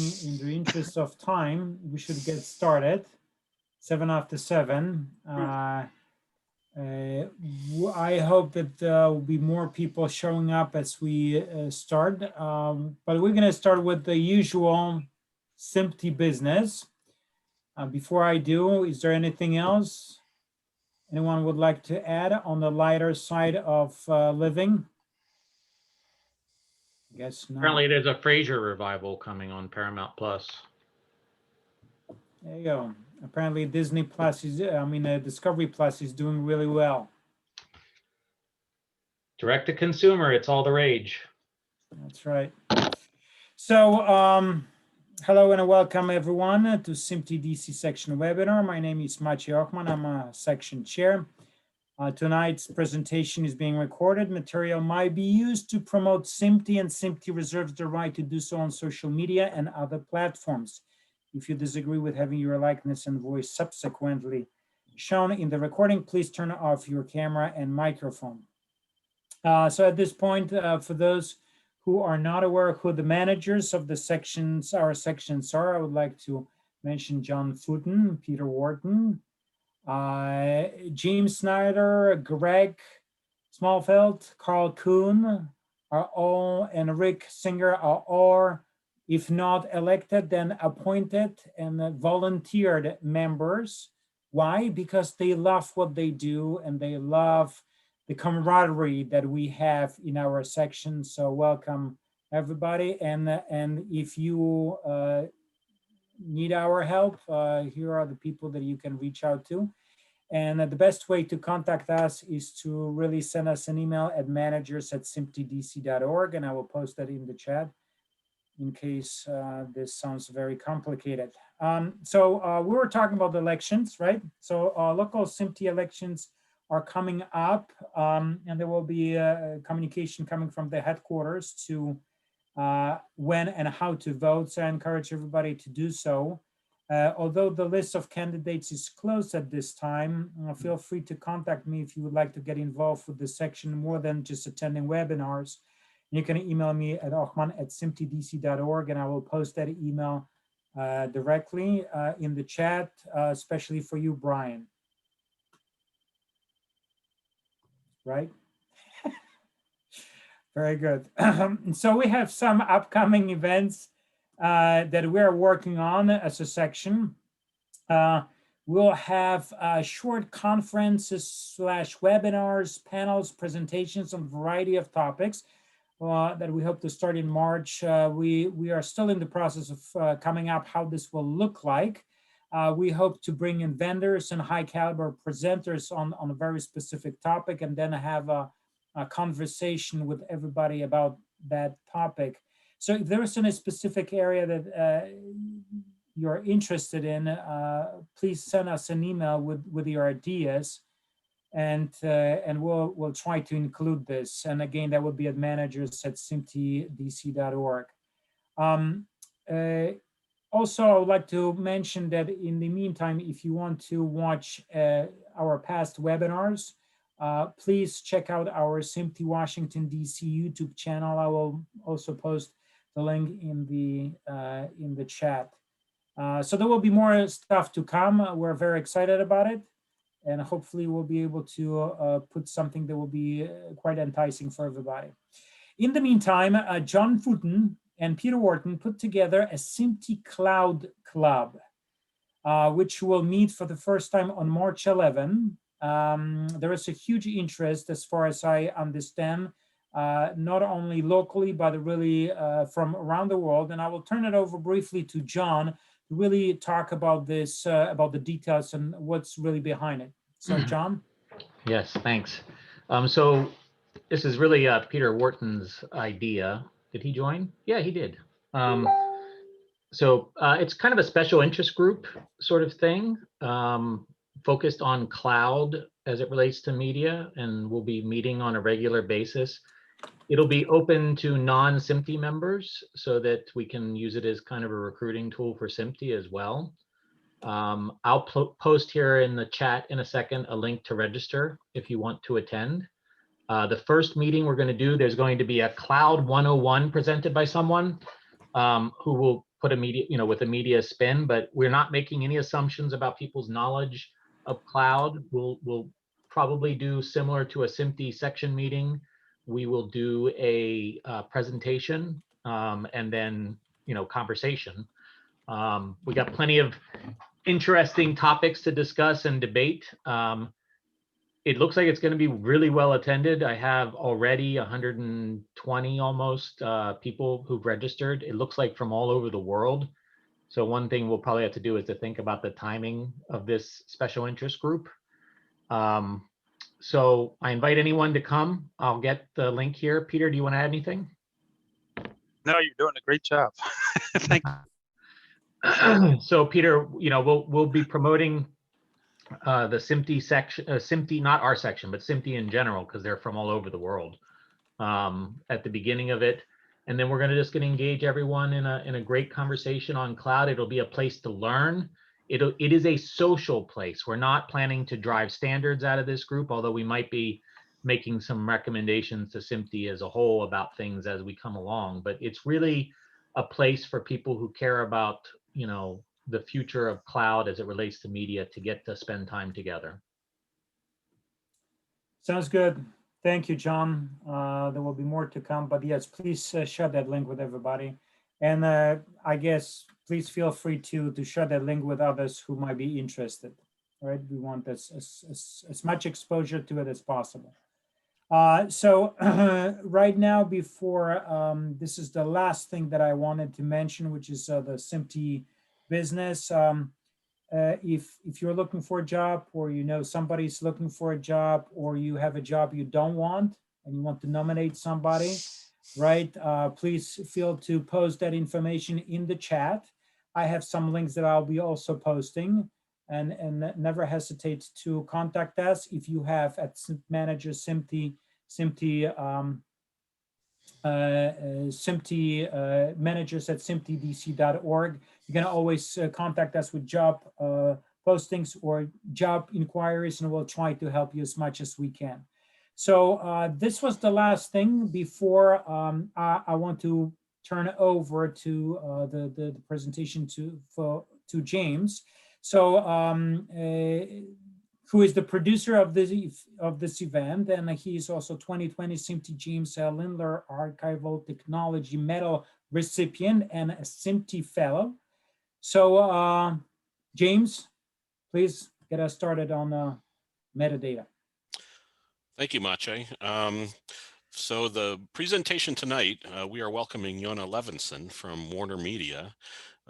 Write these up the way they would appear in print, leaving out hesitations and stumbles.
In the interest of time, we should get started. 7 after 7. I hope that there will be more people showing up as we start. But we're going to start with the usual SMPTE business. Before I do, is there anything else anyone would like to add on the lighter side of living? I guess not. Apparently there's a Frasier revival coming on Paramount Plus. There you go. Apparently Disney Plus is, Discovery Plus is doing really well. Direct to consumer, it's all the rage. That's right. So, hello and welcome everyone to SMPTE DC section webinar. My name is Maciej Ochman. I'm a section chair. Tonight's presentation is being recorded. Material might be used to promote SMPTE, and SMPTE reserves the right to do so on social media and other platforms. If you disagree with having your likeness and voice subsequently shown in the recording, please turn off your camera and microphone. So at this point, for those who are not aware who the managers of the sections, our sections are, I would like to mention John Footen, Peter Wharton, James Snyder, Greg Smallfeld, Carl Kuhn are all, and Rick Singer are all, if not elected, then appointed and volunteered members. Why? Because they love what they do and they love the camaraderie that we have in our section. So welcome everybody. And if you need our help, here are the people that you can reach out to. And the best way to contact us is to really send us an email at managers@simptydc.org, and I will post that in the chat in case this sounds very complicated. So we were talking about the elections, right? So local SMPTE elections are coming up, and there will be communication coming from the headquarters to when and how to vote. So I encourage everybody to do so. Although the list of candidates is closed at this time, feel free to contact me if you would like to get involved with the section more than just attending webinars. You can email me at ochman@simptydc.org, and I will post that email directly in the chat, especially for you, Brian. Right? Very good. So we have some upcoming events that we're working on as a section. We'll have short conferences / webinars, panels, presentations on a variety of topics that we hope to start in March. We are still in the process of coming up how this will look like. We hope to bring in vendors and high caliber presenters on a very specific topic, and then have a conversation with everybody about that topic. So if there is a specific area that you're interested in, please send us an email with your ideas, and we'll try to include this. And again, that would be at managers@simptydc.org. Also, I would like to mention that in the meantime, if you want to watch our past webinars, please check out our SMPTE Washington DC YouTube channel. I will also post the link in the chat. So there will be more stuff to come. We're very excited about it, and hopefully we'll be able to put something that will be quite enticing for everybody. In the meantime, John Footen and Peter Wharton put together a SMPTE Cloud Club, which will meet for the first time on March 11. There is a huge interest, as far as I understand, not only locally, but really from around the world. And I will turn it over briefly to John to really talk about this, about the details and what's really behind it. So John? Yes, thanks. So this is really Peter Wharton's idea. Did he join? Yeah, he did. So it's kind of a special interest group sort of thing, focused on cloud as it relates to media, and we'll be meeting on a regular basis. It'll be open to non-SMPTE members so that we can use it as kind of a recruiting tool for SMPTE as well. I'll post here in the chat in a second a link to register if you want to attend. The first meeting we're going to do, there's going to be a Cloud 101 presented by someone. who will put a media, with a media spin, but we're not making any assumptions about people's knowledge of cloud. We'll probably do similar to a SMPTE section meeting. We will do a presentation and then, conversation. We got plenty of interesting topics to discuss and debate. It looks like it's going to be really well attended. I have already 120 almost people who've registered. It looks like from all over the world. So one thing we'll probably have to do is to think about the timing of this special interest group. So I invite anyone to come. I'll get the link here. Peter, do you want to add anything? No, you're doing a great job. Thank you. So Peter, we'll be promoting the SMPTE section, SMPTE, not our section, but SMPTE in general, because they're from all over the world at the beginning of it. And then we're just going to engage everyone in a great conversation on cloud. It'll be a place to learn. It is a social place. We're not planning to drive standards out of this group, although we might be making some recommendations to SMPTE as a whole about things as we come along. But it's really a place for people who care about, the future of cloud as it relates to media to get to spend time together. Sounds good. Thank you, John. There will be more to come, but yes, please share that link with everybody. And I guess please feel free to share that link with others who might be interested. Right? We want as much exposure to it as possible. So right now, before this is the last thing that I wanted to mention, which is the SMPTE business. If you're looking for a job, or somebody's looking for a job, or you have a job you don't want and you want to nominate somebody, right? Please feel to post that information in the chat. I have some links that I'll be also posting, and never hesitate to contact us if you have at manager SMPTE managers at SMPTEDC.org. You can always contact us with job postings or job inquiries, and we'll try to help you as much as we can. So this was the last thing before I want to turn over to the presentation to James. So who is the producer of this event, and he is also 2020 SMPTE James Lindler Archival Technology Medal recipient and a SMPTE Fellow. So James, please get us started on metadata. Thank you, Maciej. So the presentation tonight, we are welcoming Yonah Levenson from WarnerMedia.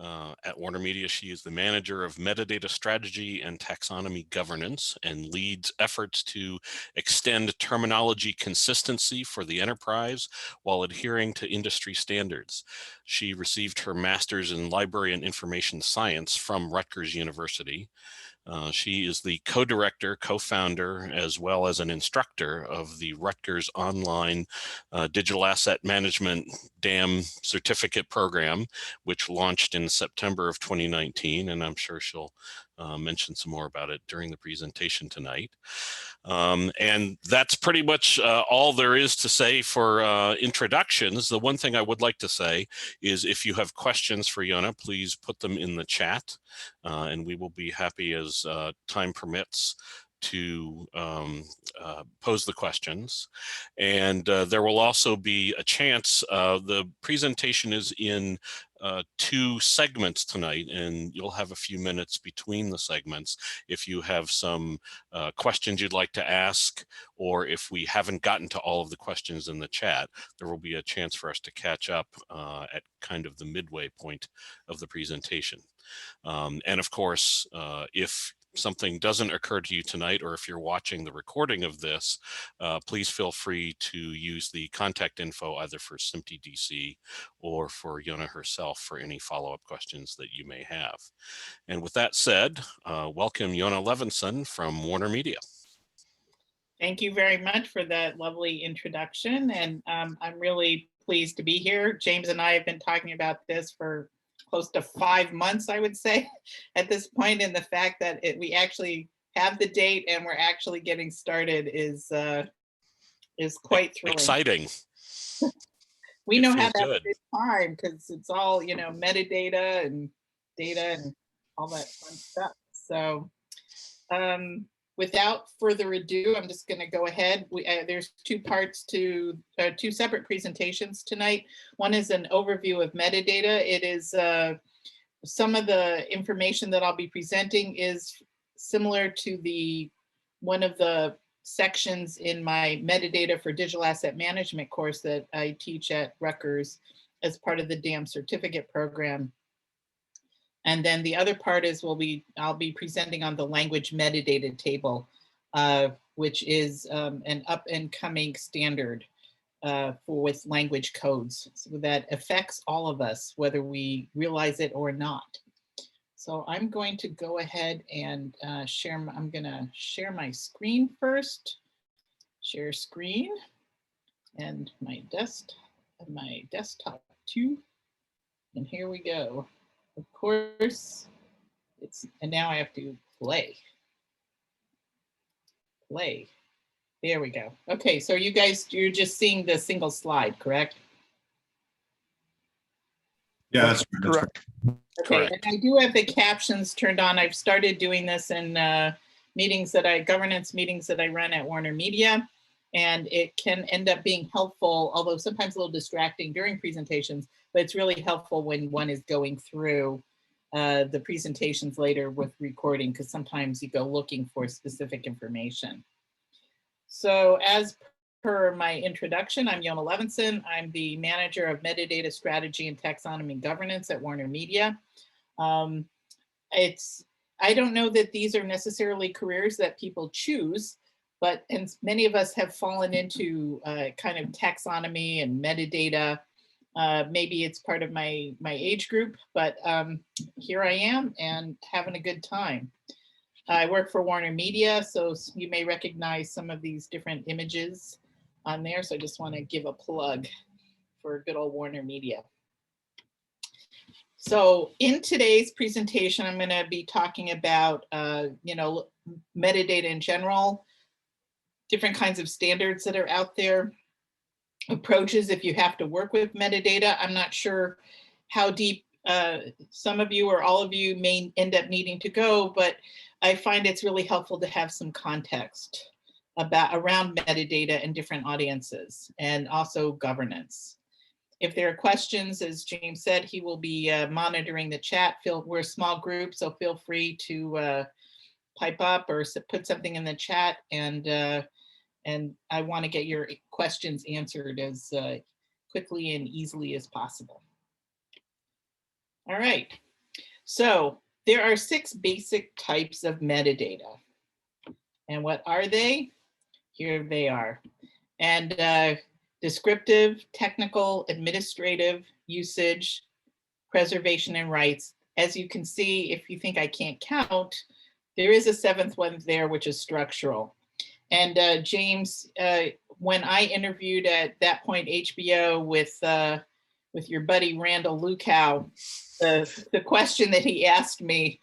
At WarnerMedia, she is the manager of metadata strategy and taxonomy governance and leads efforts to extend terminology consistency for the enterprise while adhering to industry standards. She received her master's in library and information science from Rutgers University. She is the co-director, co-founder, as well as an instructor of the Rutgers Online Digital Asset Management DAM Certificate Program, which launched in September of 2019, and I'm sure she'll mention some more about it during the presentation tonight. And that's pretty much all there is to say for introductions. The one thing I would like to say is if you have questions for Yonah, please put them in the chat, and we will be happy as time permits to pose the questions. And there will also be a chance, the presentation is in 2 segments tonight, and you'll have a few minutes between the segments. If you have some questions you'd like to ask, or if we haven't gotten to all of the questions in the chat, there will be a chance for us to catch up at kind of the midway point of the presentation. And of course, if something doesn't occur to you tonight, or if you're watching the recording of this, please feel free to use the contact info either for SMPTE DC or for Yonah herself for any follow-up questions that you may have. And with that said, welcome Yonah Levenson from WarnerMedia. Thank you very much for that lovely introduction, and I'm really pleased to be here. James and I have been talking about this for close to 5 months, I would say, at this point, and the fact that we actually have the date and we're actually getting started is quite thrilling. Exciting. we It know how feels to have a good. good time because it's all, you know, metadata and data and all that fun stuff. So without further ado, I'm just going to go ahead. There's two parts to two separate presentations tonight. One is an overview of metadata. It is some of the information that I'll be presenting is similar to one of the sections in my metadata for digital asset management course that I teach at Rutgers as part of the DAM certificate program. And then the other part is I'll be presenting on the language metadata table, which is an up and coming standard with language codes. So that affects all of us, whether we realize it or not. So I'm going to go ahead and I'm gonna share my screen first. Share screen and my desktop too. And here we go. Of course, and now I have to play. There we go. Okay, so you guys, you're just seeing the single slide, correct? Yeah, that's Correct. Okay, Correct. and I do have the captions turned on. I've started doing this in governance meetings that I run at WarnerMedia, and it can end up being helpful, although sometimes a little distracting during presentations, but it's really helpful when one is going through the presentations later with recording, because sometimes you go looking for specific information. So as per my introduction, I'm Yonah Levenson. I'm the manager of metadata strategy and taxonomy governance at WarnerMedia. I don't know that these are necessarily careers that people choose, but many of us have fallen into kind of taxonomy and metadata. Maybe it's part of my age group, but here I am and having a good time. I work for WarnerMedia, so you may recognize some of these different images on there. So I just want to give a plug for good old WarnerMedia. So in today's presentation, I'm going to be talking about, metadata in general, different kinds of standards that are out there, approaches if you have to work with metadata. I'm not sure how deep some of you or all of you may end up needing to go, but I find it's really helpful to have some context around metadata and different audiences, and also governance. If there are questions, as James said, he will be monitoring the chat. We're a small group, so feel free to pipe up or put something in the chat, and I want to get your questions answered as quickly and easily as possible. All right, so there are 6 basic types of metadata. And what are they? Here they are. And descriptive, technical, administrative, usage, preservation, and rights. As you can see, if you think I can't count, there is a 7th one there, which is structural. And James, when I interviewed at that point HBO with your buddy Randall Lukow, the question that he asked me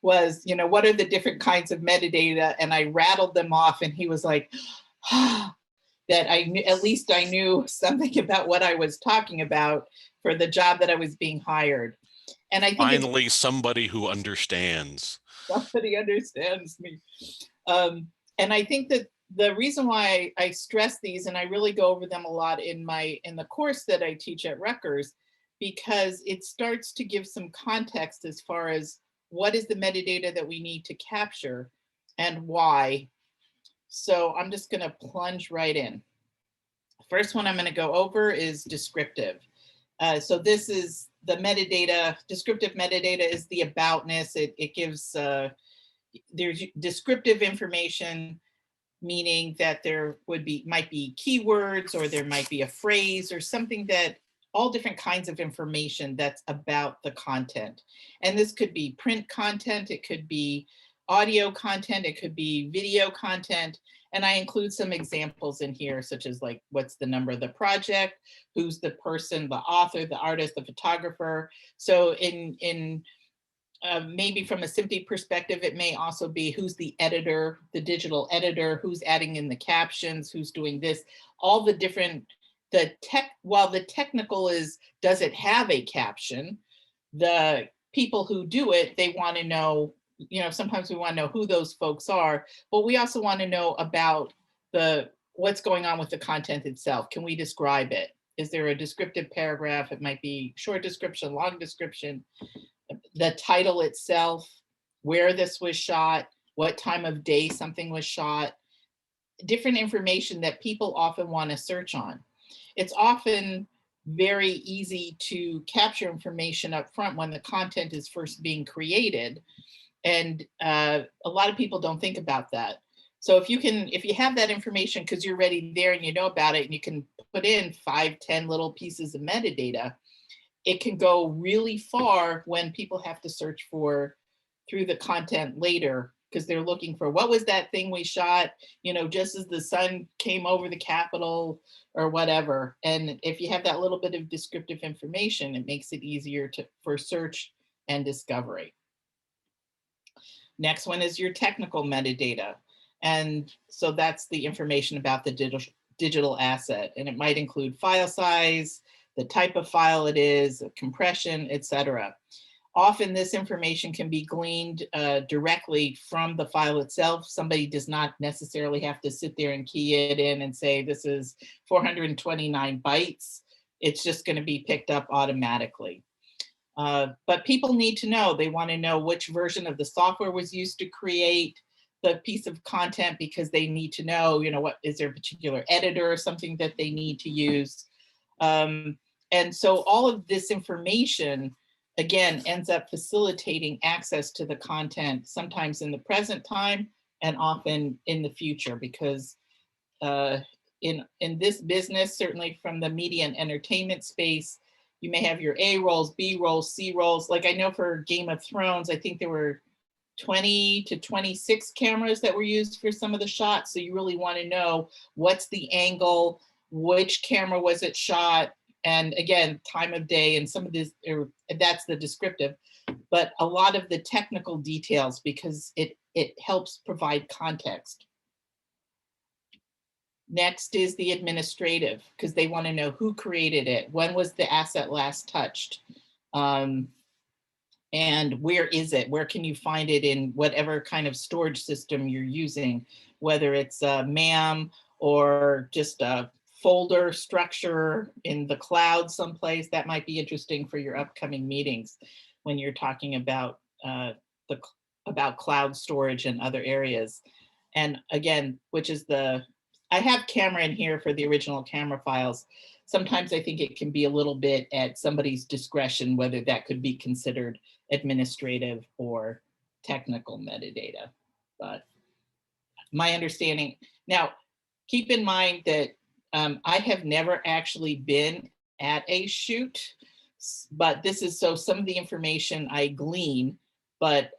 was, what are the different kinds of metadata? And I rattled them off, and he was like, that at least I knew something about what I was talking about for the job that I was being hired. And I think Finally, somebody who understands. Somebody understands me. And I think that the reason why I stress these, and I really go over them a lot in the course that I teach at Rutgers, because it starts to give some context as far as what is the metadata that we need to capture and why. So I'm just going to plunge right in. First one I'm going to go over is descriptive. So this is the metadata. Descriptive metadata is the aboutness. It gives, there's descriptive information, meaning that there might be keywords, or there might be a phrase or something, that all different kinds of information that's about the content. And this could be print content, it could be audio content, it could be video content. And I include some examples in here, such as like, what's the number of the project, who's the person, the author, the artist, the photographer. So maybe from a SMPTE perspective, it may also be who's the editor, the digital editor, who's adding in the captions, who's doing this, all the different while the technical is, does it have a caption? The people who do it, they want to know, sometimes we want to know who those folks are, but we also want to know about what's going on with the content itself. Can we describe it? Is there a descriptive paragraph? It might be short description, long description, the title itself, where this was shot, what time of day something was shot, different information that people often want to search on. It's often very easy to capture information up front when the content is first being created. And a lot of people don't think about that. So if you have that information because you're already there and you know about it, and you can put in 5, 10 little pieces of metadata, it can go really far when people have to search through the content later, because they're looking for, what was that thing we shot, just as the sun came over the Capitol or whatever. And if you have that little bit of descriptive information, it makes it easier for search and discovery. Next one is your technical metadata. And so that's the information about the digital asset. And it might include file size, the type of file it is, compression, etc. Often this information can be gleaned directly from the file itself. Somebody does not necessarily have to sit there and key it in and say, this is 429 bytes. It's just going to be picked up automatically. But people need to know, they want to know which version of the software was used to create the piece of content, because they need to know, what is there a particular editor or something that they need to use. And so all of this information, again, ends up facilitating access to the content, sometimes in the present time and often in the future, because in this business, certainly from the media and entertainment space, you may have your A rolls, B rolls, C rolls. Like I know for Game of Thrones, I think there were 20 to 26 cameras that were used for some of the shots. So you really want to know what's the angle, which camera was it shot, and again, time of day, and some of this, that's the descriptive, but a lot of the technical details, because it helps provide context. Next is the administrative, because they want to know who created it, when was the asset last touched, and where is it? Where can you find it in whatever kind of storage system you're using, whether it's a MAM or just a folder structure in the cloud someplace. That might be interesting for your upcoming meetings when you're talking about cloud storage and other areas. And again, I have camera in here for the original camera files. Sometimes I think it can be a little bit at somebody's discretion whether that could be considered administrative or technical metadata. But my understanding, now keep in mind that I have never actually been at a shoot, but this is, so some of the information I glean, but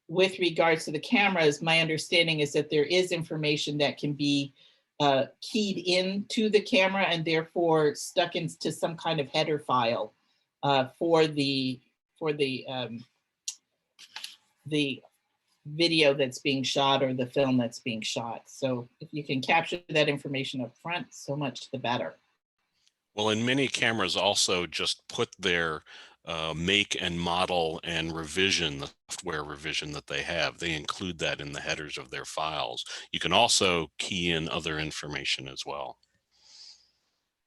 with regards to the cameras, my understanding is that there is information that can be keyed into the camera and therefore stuck into some kind of header file for the video that's being shot or the film that's being shot. So if you can capture that information up front, so much the better. Well, and many cameras also just put their make and model and revision, the software revision that they have. They include that in the headers of their files. You can also key in other information as well.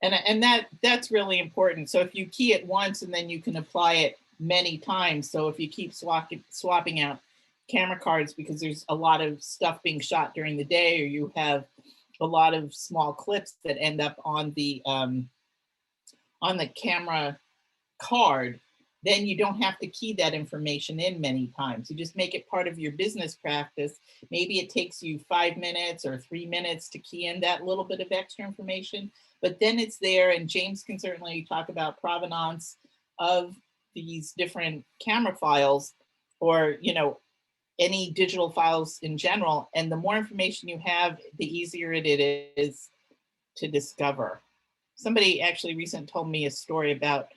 And that's really important. So if you key it once and then you can apply it many times. So if you keep swapping out camera cards because there's a lot of stuff being shot during the day, or you have a lot of small clips that end up on the camera card, then you don't have to key that information in many times. You just make it part of your business practice. Maybe it takes you 5 minutes or 3 minutes to key in that little bit of extra information, but then it's there, and James can certainly talk about provenance of these different camera files, or any digital files in general. And the more information you have, the easier it is to discover. Somebody actually recently told me a story about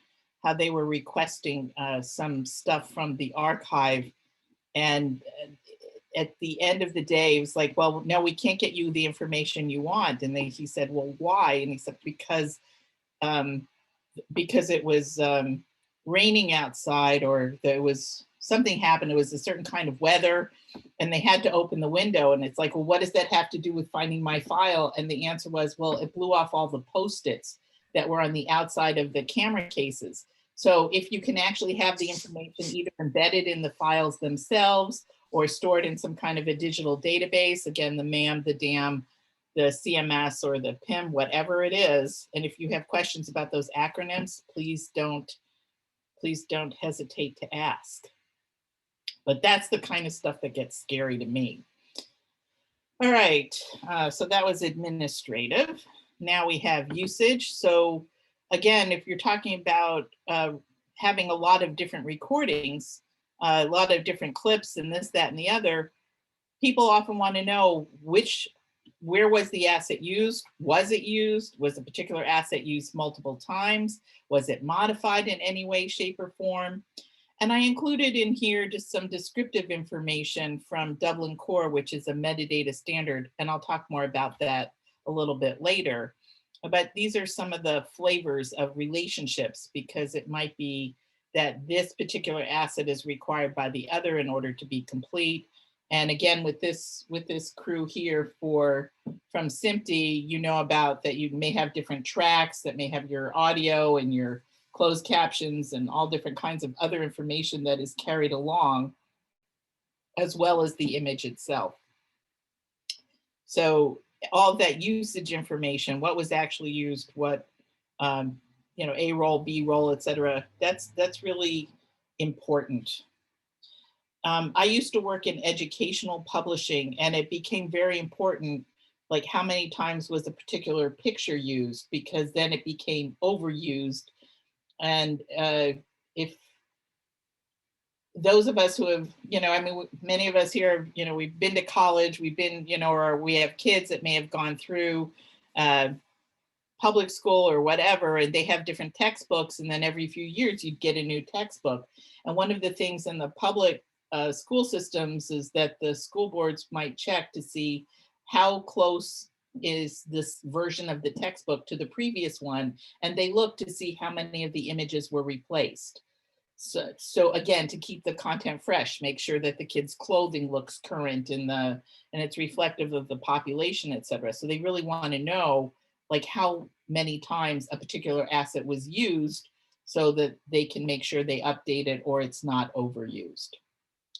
how they were requesting some stuff from the archive, and at the end of the day, it was like, well, no, we can't get you the information you want. And he said, well, why? And he said, because it was raining outside, or there was something happened. It was a certain kind of weather and they had to open the window. And it's like, well, what does that have to do with finding my file? And the answer was, well, it blew off all the Post-its that were on the outside of the camera cases. So if you can actually have the information either embedded in the files themselves or stored in some kind of a digital database, again, the MAM, the DAM, the CMS, or the PIM, whatever it is. And if you have questions about those acronyms, please don't hesitate to ask. But that's the kind of stuff that gets scary to me. All right, so that was administrative. Now we have usage. So again, if you're talking about having a lot of different recordings, a lot of different clips and this, that, and the other, people often want to know where was the asset used? Was it used? Was a particular asset used multiple times? Was it modified in any way, shape, or form? And I included in here just some descriptive information from Dublin Core, which is a metadata standard, and I'll talk more about that a little bit later. But these are some of the flavors of relationships, because it might be that this particular asset is required by the other in order to be complete. And again, with this crew here from SMPTE, you know about that you may have different tracks that may have your audio and your closed captions and all different kinds of other information that is carried along, as well as the image itself. So all of that usage information, what was actually used, what, you know, A roll, B roll, et cetera, that's really important. I used to work in educational publishing, and it became very important, like how many times was a particular picture used, because then it became overused. And if those of us who have, you know, I mean, many of us here, you know, we've been to college, we've been, you know, or we have kids that may have gone through public school or whatever, and they have different textbooks, and then every few years you'd get a new textbook. And one of the things in the public school systems is that the school boards might check to see how close is this version of the textbook to the previous one, and they look to see how many of the images were replaced. So again, to keep the content fresh, make sure that the kids' clothing looks current and it's reflective of the population, et cetera. So they really want to know like how many times a particular asset was used so that they can make sure they update it or it's not overused.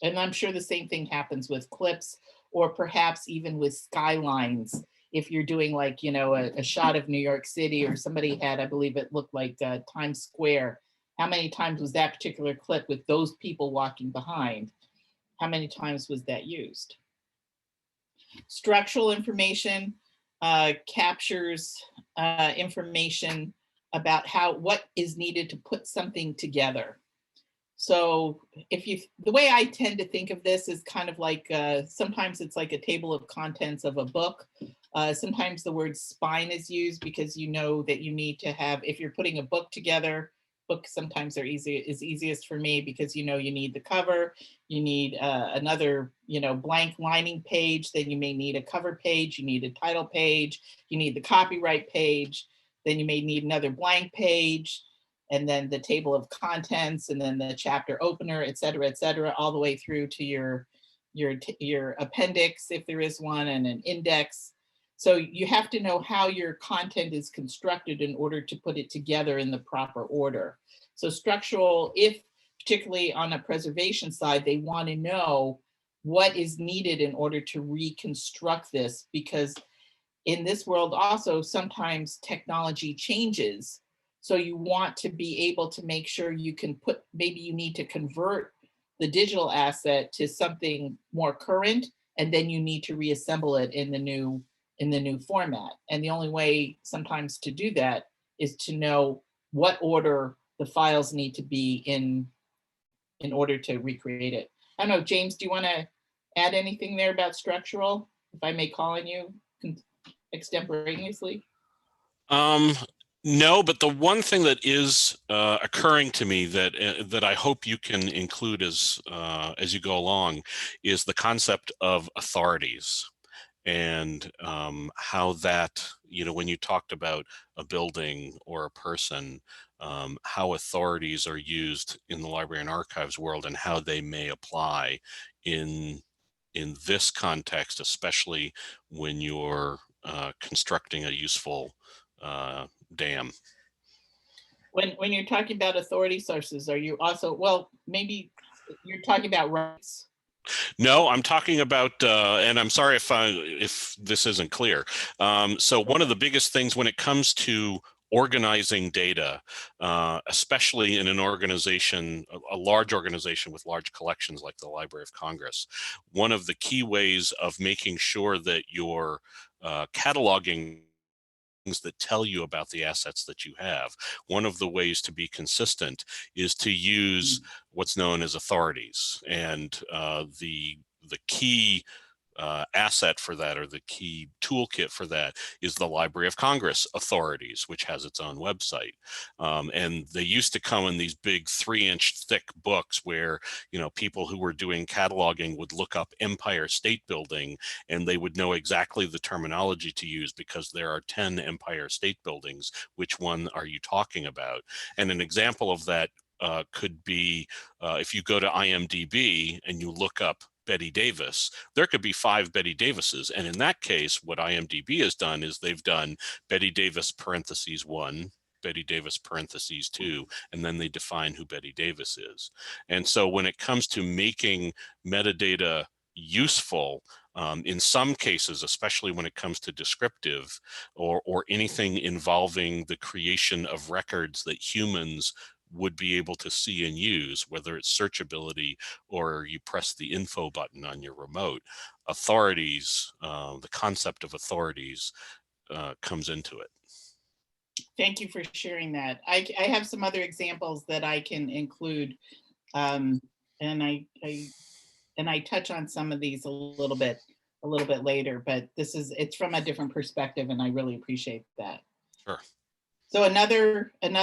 And I'm sure the same thing happens with clips, or perhaps even with skylines. If you're doing like, you know, a shot of New York City, or somebody had, I believe it looked like Times Square. How many times was that particular clip with those people walking behind? How many times was that used? Structural information captures information about what is needed to put something together. So the way I tend to think of this is kind of like, sometimes it's like a table of contents of a book. Sometimes the word spine is used because you know that you need to have, if you're putting a book together, books sometimes are easiest for me because you know you need the cover, you need another, you know, blank lining page, then you may need a cover page, you need a title page, you need the copyright page, then you may need another blank page, and then the table of contents, and then the chapter opener, et cetera, all the way through to your appendix, if there is one, and an index. So you have to know how your content is constructed in order to put it together in the proper order. So structural, if particularly on a preservation side, they want to know what is needed in order to reconstruct this, because in this world also sometimes technology changes. So you want to be able to make sure you can put, maybe you need to convert the digital asset to something more current, and then you need to reassemble it in the new format. And the only way sometimes to do that is to know what order the files need to be in order to recreate it. I don't know, James, do you want to add anything there about structural, if I may call on you extemporaneously? No, but the one thing that is occurring to me that that I hope you can include as you go along is the concept of authorities, and how that, when you talked about a building or a person, how authorities are used in the library and archives world and how they may apply in this context, especially when you're constructing a useful dam. When you're talking about authority sources, are you also, well, maybe you're talking about rights? No, I'm talking about, and I'm sorry if this isn't clear. So one of the biggest things when it comes to organizing data, especially in an organization, a large organization with large collections like the Library of Congress, one of the key ways of making sure that you're cataloging things that tell you about the assets that you have. One of the ways to be consistent is to use what's known as authorities, and the key asset for that, or the key toolkit for that, is the Library of Congress authorities, which has its own website. And they used to come in these big 3-inch thick books where, people who were doing cataloging would look up Empire State Building and they would know exactly the terminology to use because there are 10 Empire State Buildings. Which one are you talking about? And an example of that could be if you go to IMDb and you look up Betty Davis, there could be 5 Betty Davises. And in that case, what IMDb has done is they've done Betty Davis parentheses 1, Betty Davis parentheses 2, and then they define who Betty Davis is. And so when it comes to making metadata useful, in some cases, especially when it comes to descriptive or anything involving the creation of records that humans would be able to see and use, whether it's searchability or you press the info button on your remote, authorities, the concept of authorities comes into it. Thank you for sharing that. I have some other examples that I can include, and I touch on some of these a little bit later, but it's from a different perspective, and I really appreciate that. Sure. So another type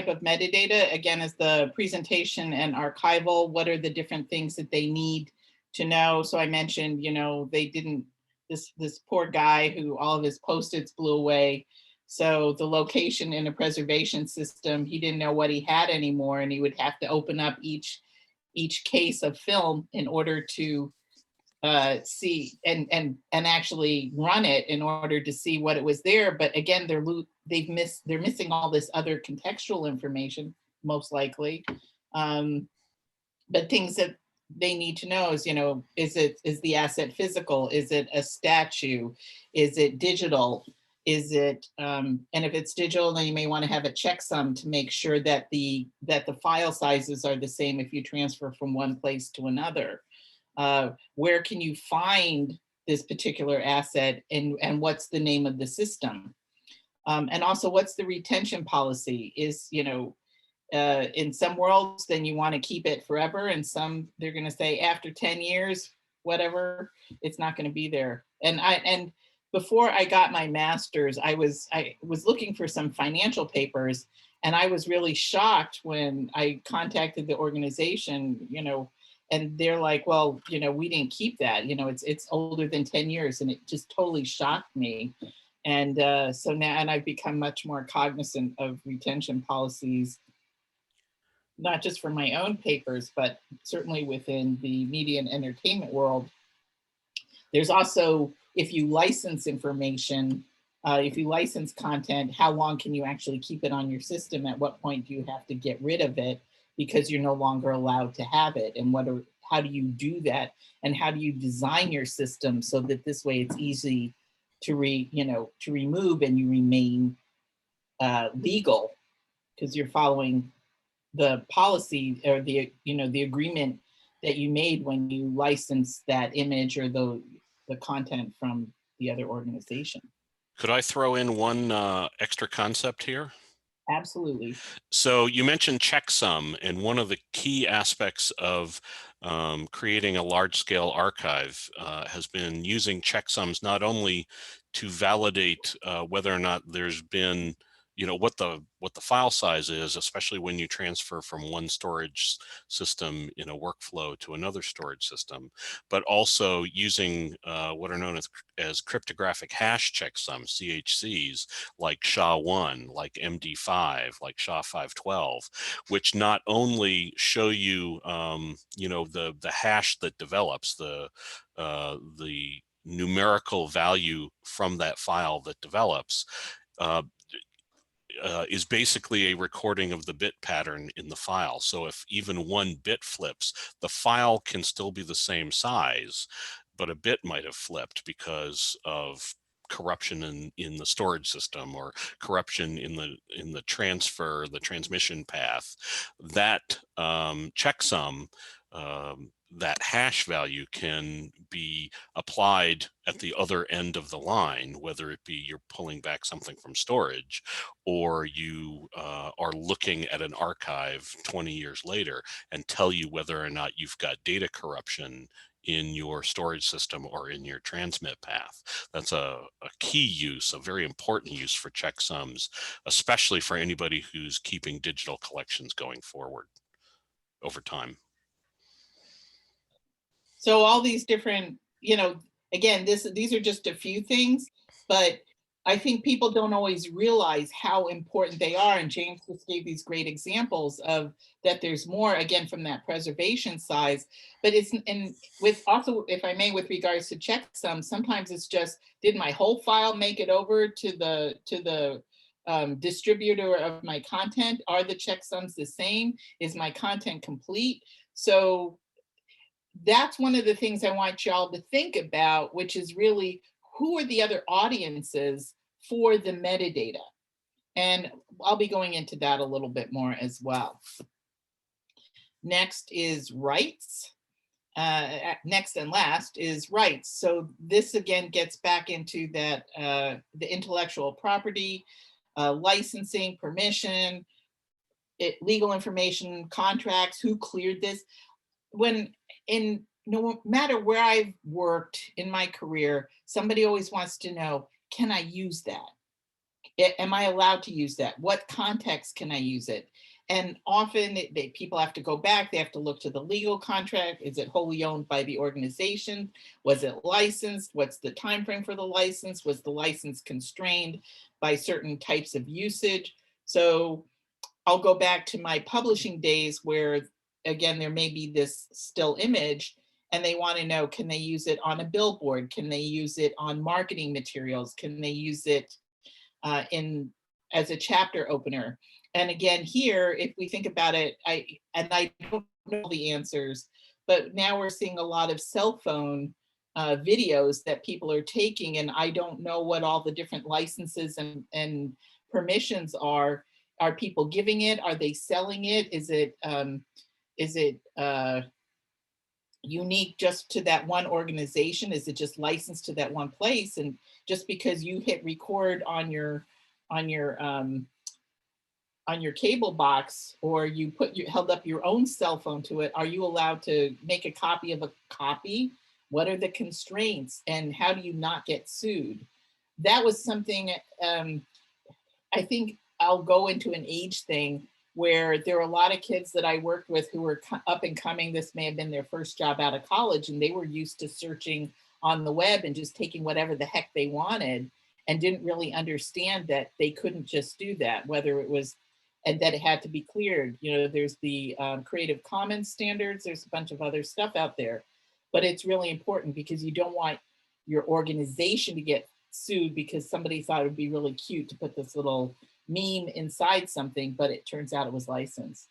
of metadata, again, is the presentation and archival. What are the different things that they need to know? So I mentioned, they didn't, this poor guy who all of his Post-its blew away. So the location in a preservation system, he didn't know what he had anymore, and he would have to open up each case of film in order to see and actually run it in order to see what it was there. But again, they're missing all this other contextual information, most likely. But things that they need to know is, is the asset physical? Is it a statue? Is it digital? Is it, and if it's digital, then you may want to have a checksum to make sure that the file sizes are the same if you transfer from one place to another. Where can you find this particular asset, and what's the name of the system? And also, what's the retention policy? Is, in some worlds, then you want to keep it forever, and some they're going to say after 10 years, whatever, it's not going to be there. And before I got my master's, I was looking for some financial papers, and I was really shocked when I contacted the organization, and they're like, well, we didn't keep that, it's older than 10 years. And it just totally shocked me. And so now, and I've become much more cognizant of retention policies, not just for my own papers, but certainly within the media and entertainment world. There's also, if you license information, if you license content, how long can you actually keep it on your system? At what point do you have to get rid of it because you're no longer allowed to have it? And how do you do that? And how do you design your system so that this way it's easy to remove, and you remain legal because you're following the policy or the agreement that you made when you licensed that image or the content from the other organization. Could I throw in one extra concept here? Absolutely. So you mentioned checksum, and one of the key aspects of creating a large-scale archive has been using checksums not only to validate whether or not there's been, what the file size is, especially when you transfer from one storage system in a workflow to another storage system, but also using what are known as cryptographic hash checksums, CHCs, like SHA-1, like MD5, like SHA-512, which not only show you, the hash that develops, the numerical value from that file that develops, is basically a recording of the bit pattern in the file. So if even one bit flips, the file can still be the same size, but a bit might have flipped because of corruption in the storage system or corruption in the transmission path. That checksum, that hash value can be applied at the other end of the line, whether it be you're pulling back something from storage or you are looking at an archive 20 years later and tell you whether or not you've got data corruption in your storage system or in your transmit path. That's a key use, a very important use for checksums, especially for anybody who's keeping digital collections going forward over time. So all these different, again, these are just a few things, but I think people don't always realize how important they are. And James just gave these great examples of that there's more, again, from that preservation size, but and with also, if I may, with regards to checksums, sometimes it's just, did my whole file make it over to the distributor of my content? Are the checksums the same? Is my content complete? So that's one of the things I want y'all to think about, which is really who are the other audiences for the metadata? And I'll be going into that a little bit more as well. Next is rights. Next and last is rights. So this again gets back into that the intellectual property, licensing, permission, legal information, contracts, who cleared this. No matter where I've worked in my career, somebody always wants to know, can I use that? Am I allowed to use that? What context can I use it? And often people have to go back, they have to look to the legal contract. Is it wholly owned by the organization? Was it licensed? What's the time frame for the license? Was the license constrained by certain types of usage? So I'll go back to my publishing days where, again, there may be this still image and they want to know, can they use it on a billboard? Can they use it on marketing materials? Can they use it as a chapter opener? And again, here, if we think about it, I don't know the answers, but now we're seeing a lot of cell phone videos that people are taking, and I don't know what all the different licenses and permissions are. Are people giving it? Are they selling it? Is it unique just to that one organization? Is it just licensed to that one place? And just because you hit record on your cable box, or you held up your own cell phone to it, are you allowed to make a copy of a copy? What are the constraints, and how do you not get sued? That was something, I think I'll go into an age thing where there were a lot of kids that I worked with who were up and coming. This may have been their first job out of college, and they were used to searching on the web and just taking whatever the heck they wanted, and didn't really understand that they couldn't just do that, whether it was, and that it had to be cleared. There's the Creative Commons standards, there's a bunch of other stuff out there, but it's really important because you don't want your organization to get sued because somebody thought it would be really cute to put this little meme inside something, but it turns out it was licensed.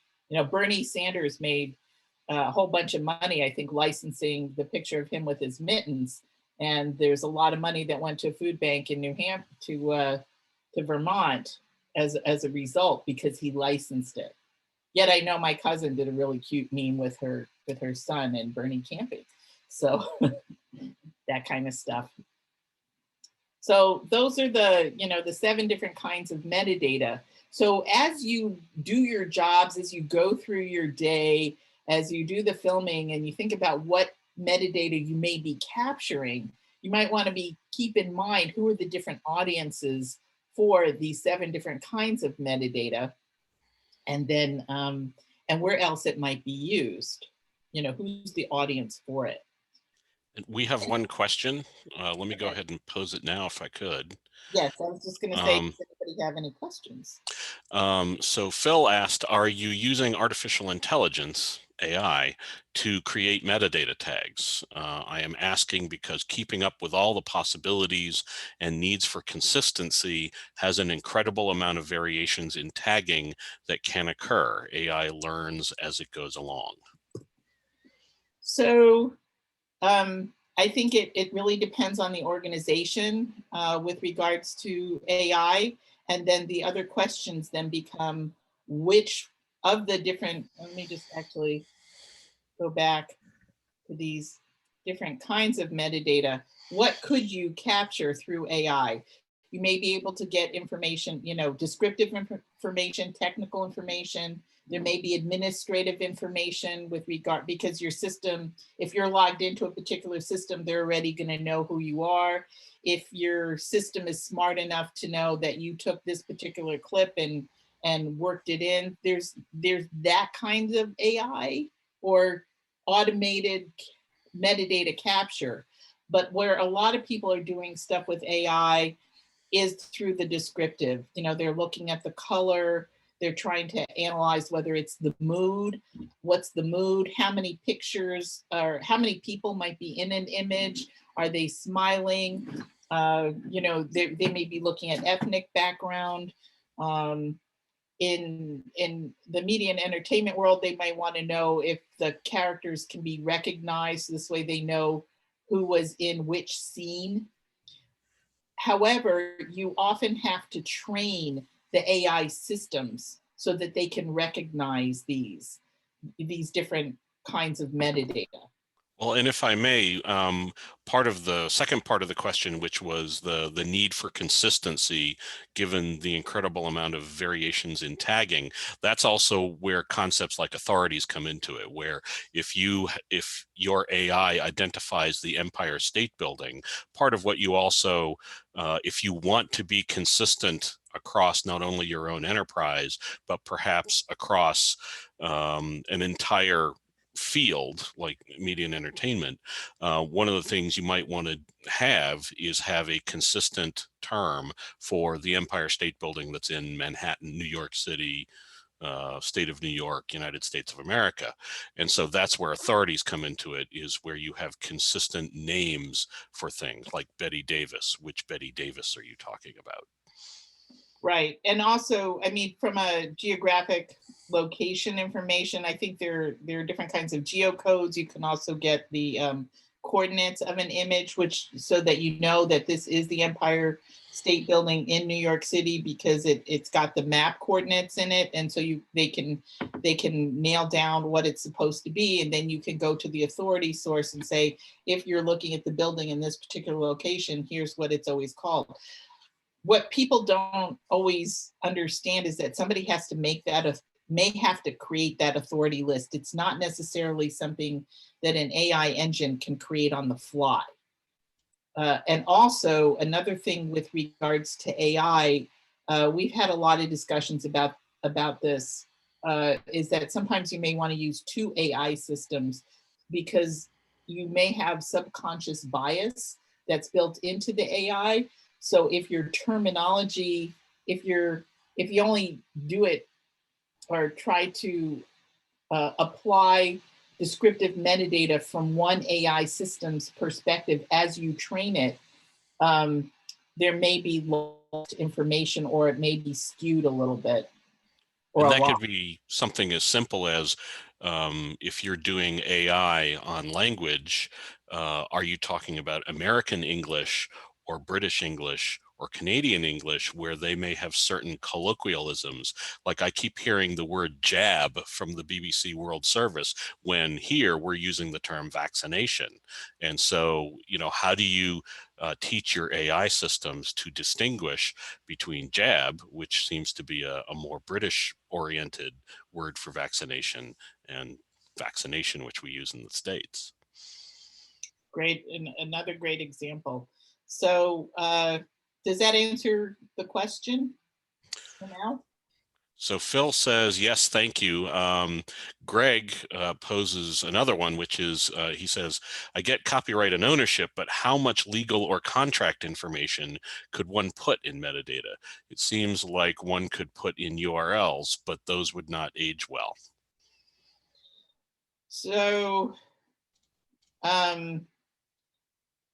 Bernie Sanders made a whole bunch of money, I think, licensing the picture of him with his mittens. And there's a lot of money that went to a food bank in New Hampshire, to Vermont as a result, because he licensed it. Yet I know my cousin did a really cute meme with her son and Bernie camping. So that kind of stuff. So those are the 7 different kinds of metadata. So as you do your jobs, as you go through your day, as you do the filming and you think about what metadata you may be capturing, you might want to keep in mind who are the different audiences for these 7 different kinds of metadata, and then and where else it might be used. Who's the audience for it? And we have one question. Let me go ahead and pose it now if I could. Yes, I was just going to say, does anybody have any questions? So Phil asked, are you using artificial intelligence, AI, to create metadata tags? I am asking because keeping up with all the possibilities and needs for consistency has an incredible amount of variations in tagging that can occur. AI learns as it goes along. So I think it really depends on the organization with regards to AI. And then the other questions then become, which of the different, let me just actually go back to these different kinds of metadata. What could you capture through AI? You may be able to get information, descriptive information, technical information. There may be administrative information with regard, because your system, if you're logged into a particular system, they're already going to know who you are. If your system is smart enough to know that you took this particular clip and worked it in, there's that kind of AI or automated metadata capture. But where a lot of people are doing stuff with AI is through the descriptive. They're looking at the color, they're trying to analyze whether it's the mood, what's the mood, how many pictures or how many people might be in an image, are they smiling? They may be looking at ethnic background. In the media and entertainment world, they might want to know if the characters can be recognized. This way they know who was in which scene. However, you often have to train the AI systems so that they can recognize these different kinds of metadata. Well, and if I may, part of the second part of the question, which was the need for consistency, given the incredible amount of variations in tagging, that's also where concepts like authorities come into it, where if your AI identifies the Empire State Building, part of what you also, if you want to be consistent across not only your own enterprise, but perhaps across an entire field like media and entertainment, one of the things you might want to have a consistent term for the Empire State Building that's in Manhattan, New York City, state of New York, United States of America. And so that's where authorities come into it, is where you have consistent names for things like Betty Davis. Which Betty Davis are you talking about? Right. And also, I mean, from a geographic location information, I think there are different kinds of geocodes. You can also get the coordinates of an image, so that you know that this is the Empire State Building in New York City, because it's got the map coordinates in it. And so they can nail down what it's supposed to be. And then you can go to the authority source and say, if you're looking at the building in this particular location, here's what it's always called. What people don't always understand is that somebody has to may have to create that authority list. It's not necessarily something that an AI engine can create on the fly. And also another thing with regards to AI, we've had a lot of discussions about this, is that sometimes you may want to use 2 AI systems because you may have subconscious bias that's built into the AI. So if your terminology, if you only do it or try to apply descriptive metadata from one AI system's perspective as you train it, there may be lost information, or it may be skewed a little bit. And that could be something as simple as if you're doing AI on language, are you talking about American English or British English or Canadian English, where they may have certain colloquialisms? Like I keep hearing the word jab from the BBC World Service, when here we're using the term vaccination. And so, how do you teach your AI systems to distinguish between jab, which seems to be a more British oriented word for vaccination, and vaccination, which we use in the States? Great, and another great example. So does that answer the question for now? So Phil says, yes, thank you. Greg poses another one, which is, he says, I get copyright and ownership, but how much legal or contract information could one put in metadata? It seems like one could put in URLs, but those would not age well. So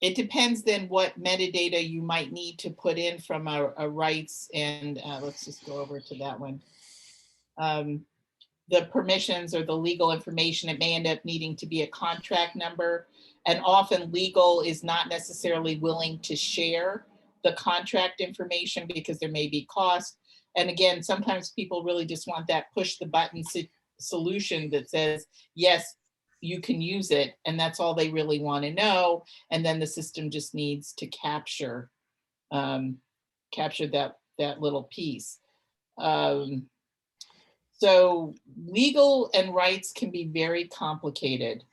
it depends then what metadata you might need to put in from a rights, and let's just go over to that one. The permissions or the legal information, it may end up needing to be a contract number. And often legal is not necessarily willing to share the contract information because there may be cost. And again, sometimes people really just want that push the button solution that says, yes, you can use it. And that's all they really want to know. And then the system just needs to capture that little piece. So legal and rights can be very complicated.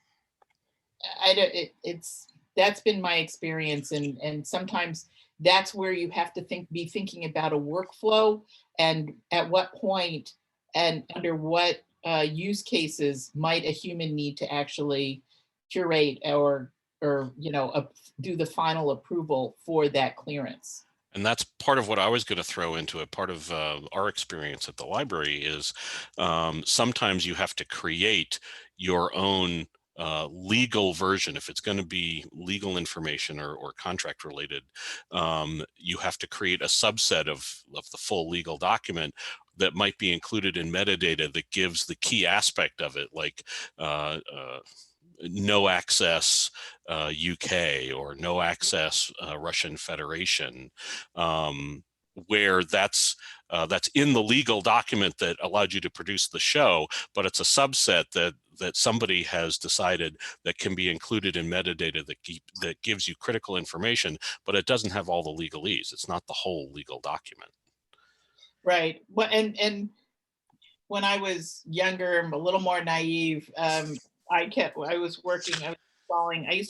That's been my experience, and sometimes that's where you have to be thinking about a workflow and at what point and under what use cases might a human need to actually curate or do the final approval for that clearance. And that's part of what I was going to throw into it. Part of our experience at the library is sometimes you have to create your own legal version. If it's going to be legal information or contract related, you have to create a subset of the full legal document that might be included in metadata that gives the key aspect of it, like no access UK or no access Russian Federation, where that's in the legal document that allowed you to produce the show, but it's a subset that somebody has decided that can be included in metadata that gives you critical information, but it doesn't have all the legalese. It's not the whole legal document. Right. Well, and when I was younger and a little more naive, I used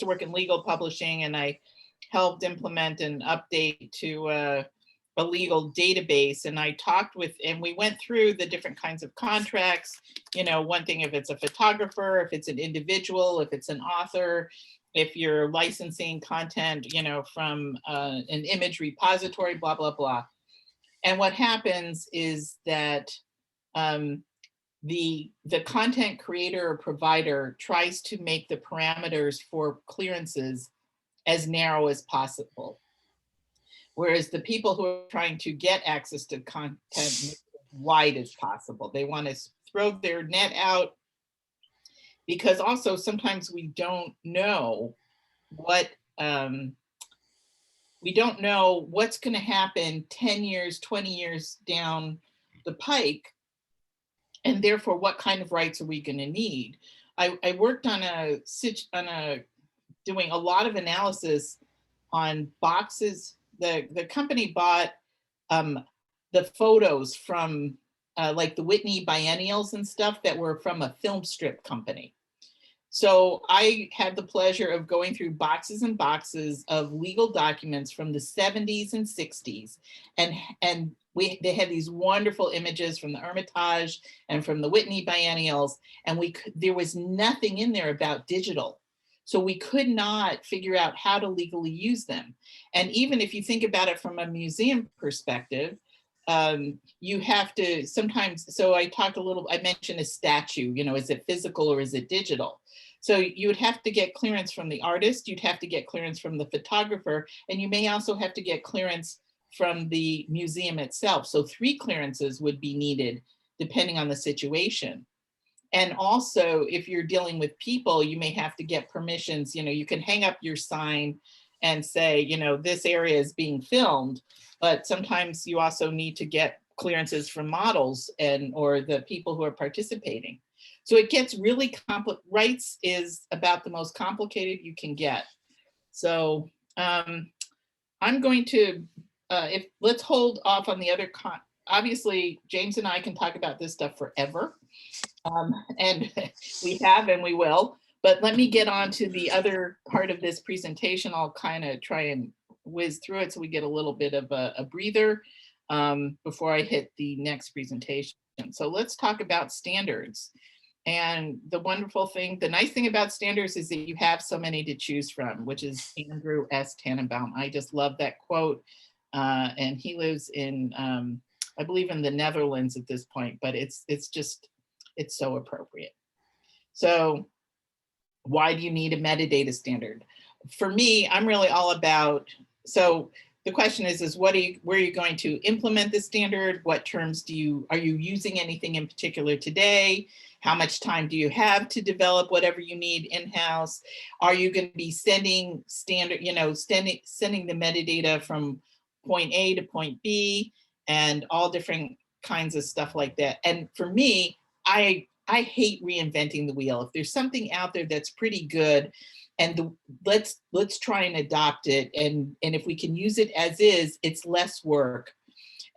to work in legal publishing, and I helped implement an update to a legal database. And I talked with, and we went through the different kinds of contracts. One thing, if it's a photographer, if it's an individual, if it's an author, if you're licensing content, from an image repository, blah, blah, blah. And what happens is that the content creator or provider tries to make the parameters for clearances as narrow as possible. Whereas the people who are trying to get access to content as wide as possible. They want to throw their net out, because also sometimes we don't know what's going to happen 10 years, 20 years down the pike. And therefore, what kind of rights are we going to need? I worked on doing a lot of analysis on boxes. The company bought the photos from like the Whitney biennials and stuff that were from a film strip company. So I had the pleasure of going through boxes and boxes of legal documents from the 70s and 60s. And they had these wonderful images from the Hermitage and from the Whitney biennials. And there was nothing in there about digital. So we could not figure out how to legally use them. And even if you think about it from a museum perspective, you have to sometimes, so I mentioned a statue, is it physical or is it digital? So you would have to get clearance from the artist, you'd have to get clearance from the photographer, and you may also have to get clearance from the museum itself. So 3 clearances would be needed depending on the situation. And also, if you're dealing with people, you may have to get permissions. You can hang up your sign and say, this area is being filmed, but sometimes you also need to get clearances from models or the people who are participating. So it gets really complicated. Rights is about the most complicated you can get. So I'm going to, let's hold off on the other, obviously James and I can talk about this stuff forever. And we have, and we will, But let me get on to the other part of this presentation. I'll kind of try and whiz through it so we get a little bit of a breather before I hit the next presentation. So let's talk about standards. And the wonderful thing, the nice thing about standards is that you have so many to choose from, which is Andrew S. Tannenbaum. I just love that quote. And he lives in, I believe in the Netherlands at this point, but it's so appropriate. So why do you need a metadata standard? For me, I'm really all about, so the question is where are you going to implement the standard? What terms are you using anything in particular today? How much time do you have to develop whatever you need in-house? Are you going to be sending standard, sending the metadata from point A to point B and all different kinds of stuff like that? And for me, I hate reinventing the wheel. If there's something out there that's pretty good, and let's try and adopt it. And if we can use it as is, it's less work.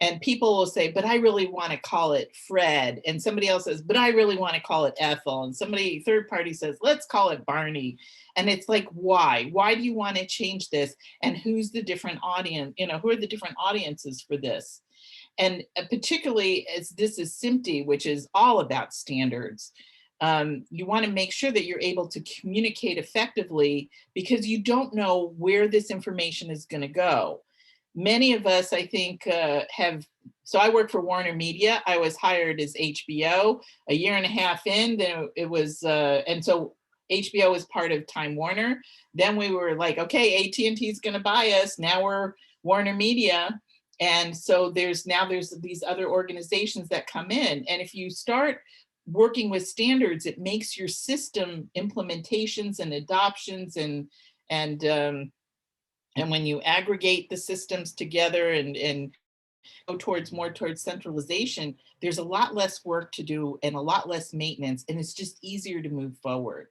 And people will say, but I really want to call it Fred. And somebody else says, but I really want to call it Ethel. And third party says, let's call it Barney. And it's like, why? Why do you want to change this? And who's the different audience? Who are the different audiences for this? And particularly as this is SMPTE, which is all about standards, you want to make sure that you're able to communicate effectively because you don't know where this information is going to go. Many of us, I think, so I work for WarnerMedia. I was hired as HBO a year and a half in. Then it was, and so HBO was part of Time Warner. Then we were like, okay, AT&T is going to buy us. Now we're WarnerMedia. And so there's these other organizations that come in. And if you start working with standards, it makes your system implementations and adoptions and when you aggregate the systems together and go more towards centralization, there's a lot less work to do and a lot less maintenance, and it's just easier to move forward.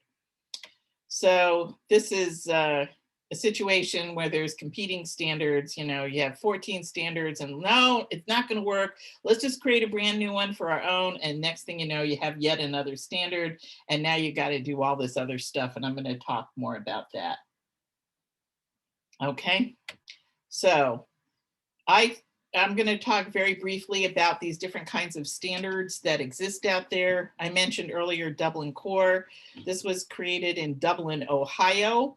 So this is a situation where there's competing standards. You have 14 standards and no, it's not going to work. Let's just create a brand new one for our own. And next thing you know, you have yet another standard. And now you got to do all this other stuff. And I'm going to talk more about that. Okay, so I'm going to talk very briefly about these different kinds of standards that exist out there. I mentioned earlier Dublin Core. This was created in Dublin, Ohio.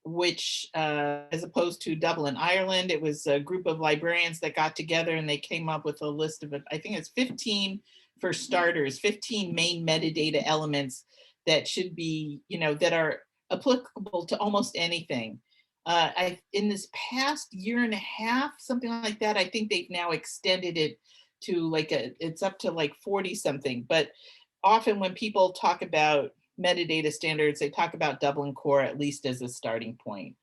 Which as opposed to Dublin, Ireland, it was a group of librarians that got together and they came up with a list of, I think it's 15 for starters, 15 main metadata elements that should be, that are applicable to almost anything. In this past year and a half, something like that, I think they've now extended it to it's up to 40 something, but often when people talk about metadata standards, they talk about Dublin Core at least as a starting point.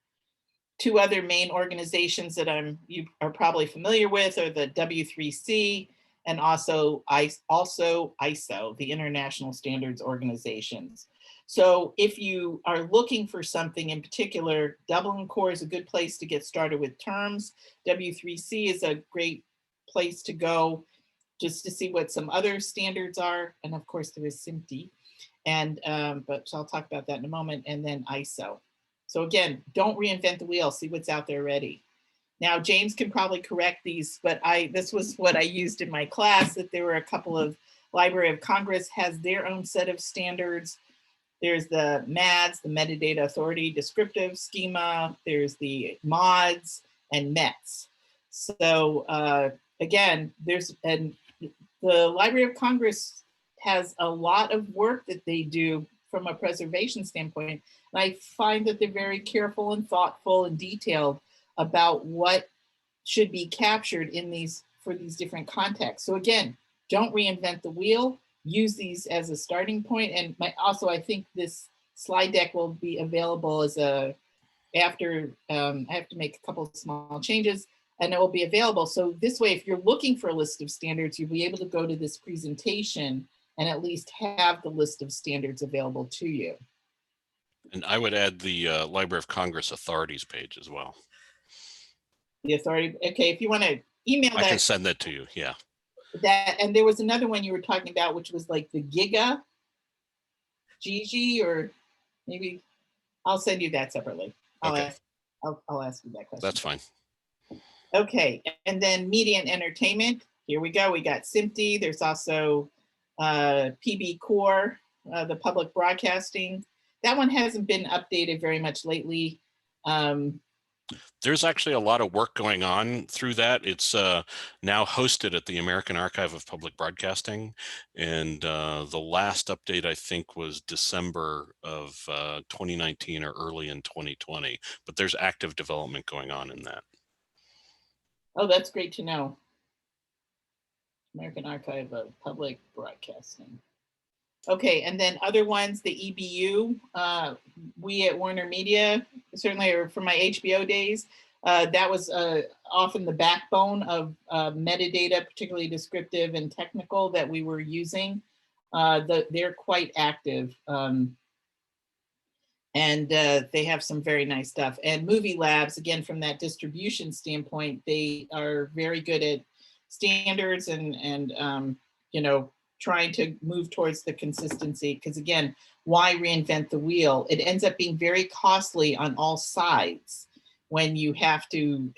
Two other main organizations that you are probably familiar with are the W3C and also ISO, the International Standards Organizations. So if you are looking for something in particular, Dublin Core is a good place to get started with terms. W3C is a great place to go just to see what some other standards are. And of course there is SMPTE. And, but I'll talk about that in a moment, and then ISO. So again, don't reinvent the wheel, see what's out there already. Now, James can probably correct these, but this was what I used in my class, that there were a couple of, Library of Congress has their own set of standards. There's the MADS, the Metadata Authority Descriptive Schema. There's the MODS and METS. So again, the Library of Congress has a lot of work that they do from a preservation standpoint. And I find that they're very careful and thoughtful and detailed about what should be captured for these different contexts. So again, don't reinvent the wheel, use these as a starting point. And also, I think this slide deck will be available as I have to make a couple of small changes, and it will be available. So this way, if you're looking for a list of standards, you'll be able to go to this presentation and at least have the list of standards available to you. And I would add the Library of Congress authorities page as well. The authority, okay, if you want to email that. I can send that to you, yeah. And there was another one you were talking about, which was like the Giga. Gigi, or maybe I'll send you that separately. Okay. I'll ask you that question. That's fine. Okay, and then media and entertainment. Here we go. We got SMPTE. There's also PB Core, the public broadcasting. That one hasn't been updated very much lately. There's actually a lot of work going on through that. It's now hosted at the American Archive of Public Broadcasting. And the last update, I think, was December of 2019 or early in 2020. But there's active development going on in that. Oh, that's great to know. American Archive of Public Broadcasting. Okay, and then other ones, the EBU, we at WarnerMedia, certainly from my HBO days, that was often the backbone of metadata, particularly descriptive and technical, that we were using. They're quite active. And they have some very nice stuff. And Movie Labs, again, from that distribution standpoint, they are very good at standards and you know, trying to move towards the consistency. Because again, why reinvent the wheel? It ends up being very costly on all sides when you have to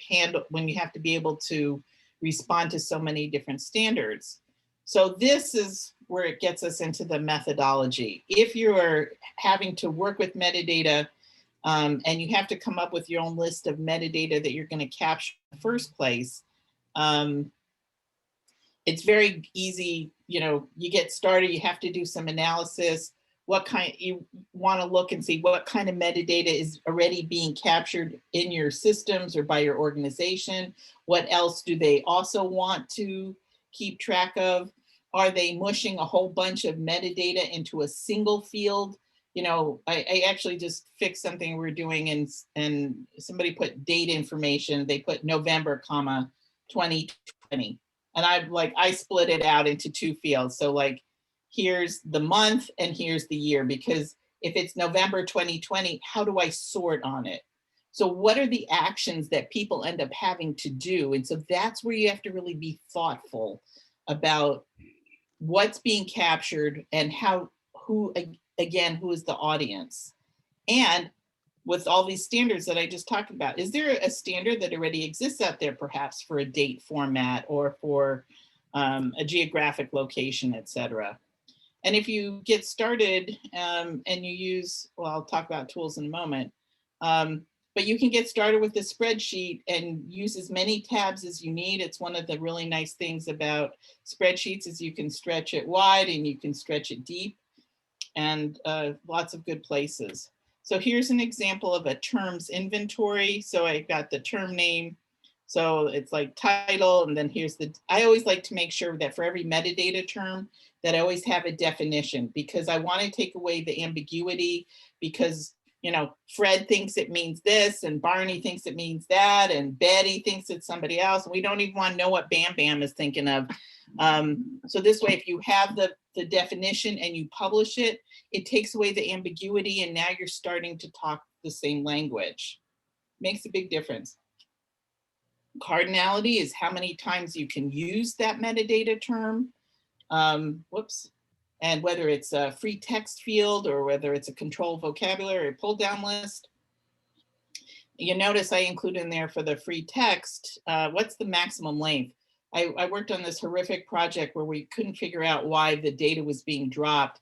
be able to respond to so many different standards. So this is where it gets us into the methodology. If you're having to work with metadata and you have to come up with your own list of metadata that you're going to capture in the first place, it's very easy. You know, you get started, you have to do some analysis. You want to look and see what kind of metadata is already being captured in your systems or by your organization. What else do they also want to keep track of? Are they mushing a whole bunch of metadata into a single field? You know, I actually just fixed something we're doing, and somebody put date information. They put November, 2020. And I split it out into two fields. So like, here's the month and here's the year, because if it's November 2020, how do I sort on it? So what are the actions that people end up having to do? And so that's where you have to really be thoughtful about what's being captured and who is the audience. And with all these standards that I just talked about, is there a standard that already exists out there perhaps for a date format or for a geographic location, et cetera? And if you get started and you use, well, I'll talk about tools in a moment, but you can get started with the spreadsheet and use as many tabs as you need. It's one of the really nice things about spreadsheets is you can stretch it wide and you can stretch it deep, and lots of good places. So here's an example of a terms inventory. So I got the term name. So it's like title, and then I always like to make sure that for every metadata term that I always have a definition, because I want to take away the ambiguity, because, you know, Fred thinks it means this and Barney thinks it means that and Betty thinks it's somebody else. And we don't even want to know what Bam Bam is thinking of. So this way, if you have the definition and you publish it, it takes away the ambiguity, and now you're starting to talk the same language. Makes a big difference. Cardinality is how many times you can use that metadata term. And whether it's a free text field or whether it's a controlled vocabulary or pull down list. You notice I include in there for the free text, what's the maximum length? I worked on this horrific project where we couldn't figure out why the data was being dropped.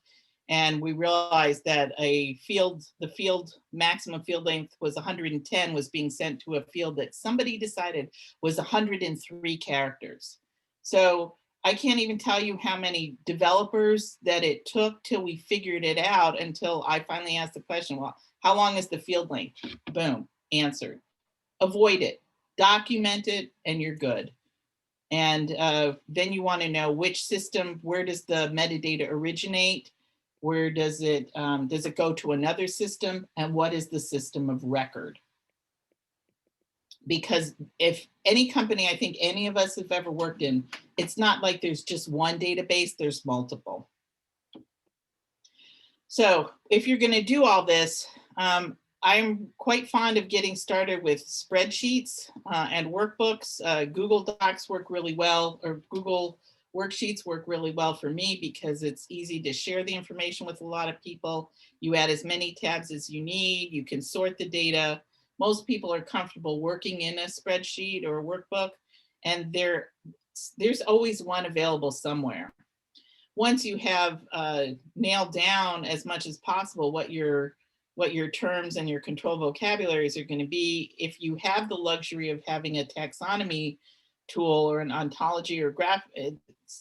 And we realized that the field maximum field length was 110, was being sent to a field that somebody decided was 103 characters. So I can't even tell you how many developers that it took till we figured it out, until I finally asked the question, well, how long is the field length? Boom, answered. Avoid it, document it, and you're good. And then you want to know which system, where does the metadata originate? Where does it go to another system? And what is the system of record? Because if any company, I think any of us have ever worked in, it's not like there's just one database, there's multiple. So if you're going to do all this, I'm quite fond of getting started with spreadsheets and workbooks. Google Docs work really well, or Google Worksheets work really well for me because it's easy to share the information with a lot of people. You add as many tabs as you need. You can sort the data. Most people are comfortable working in a spreadsheet or a workbook, and there's always one available somewhere. Once you have nailed down as much as possible what your terms and your control vocabularies are going to be, if you have the luxury of having a taxonomy tool or an ontology or graph,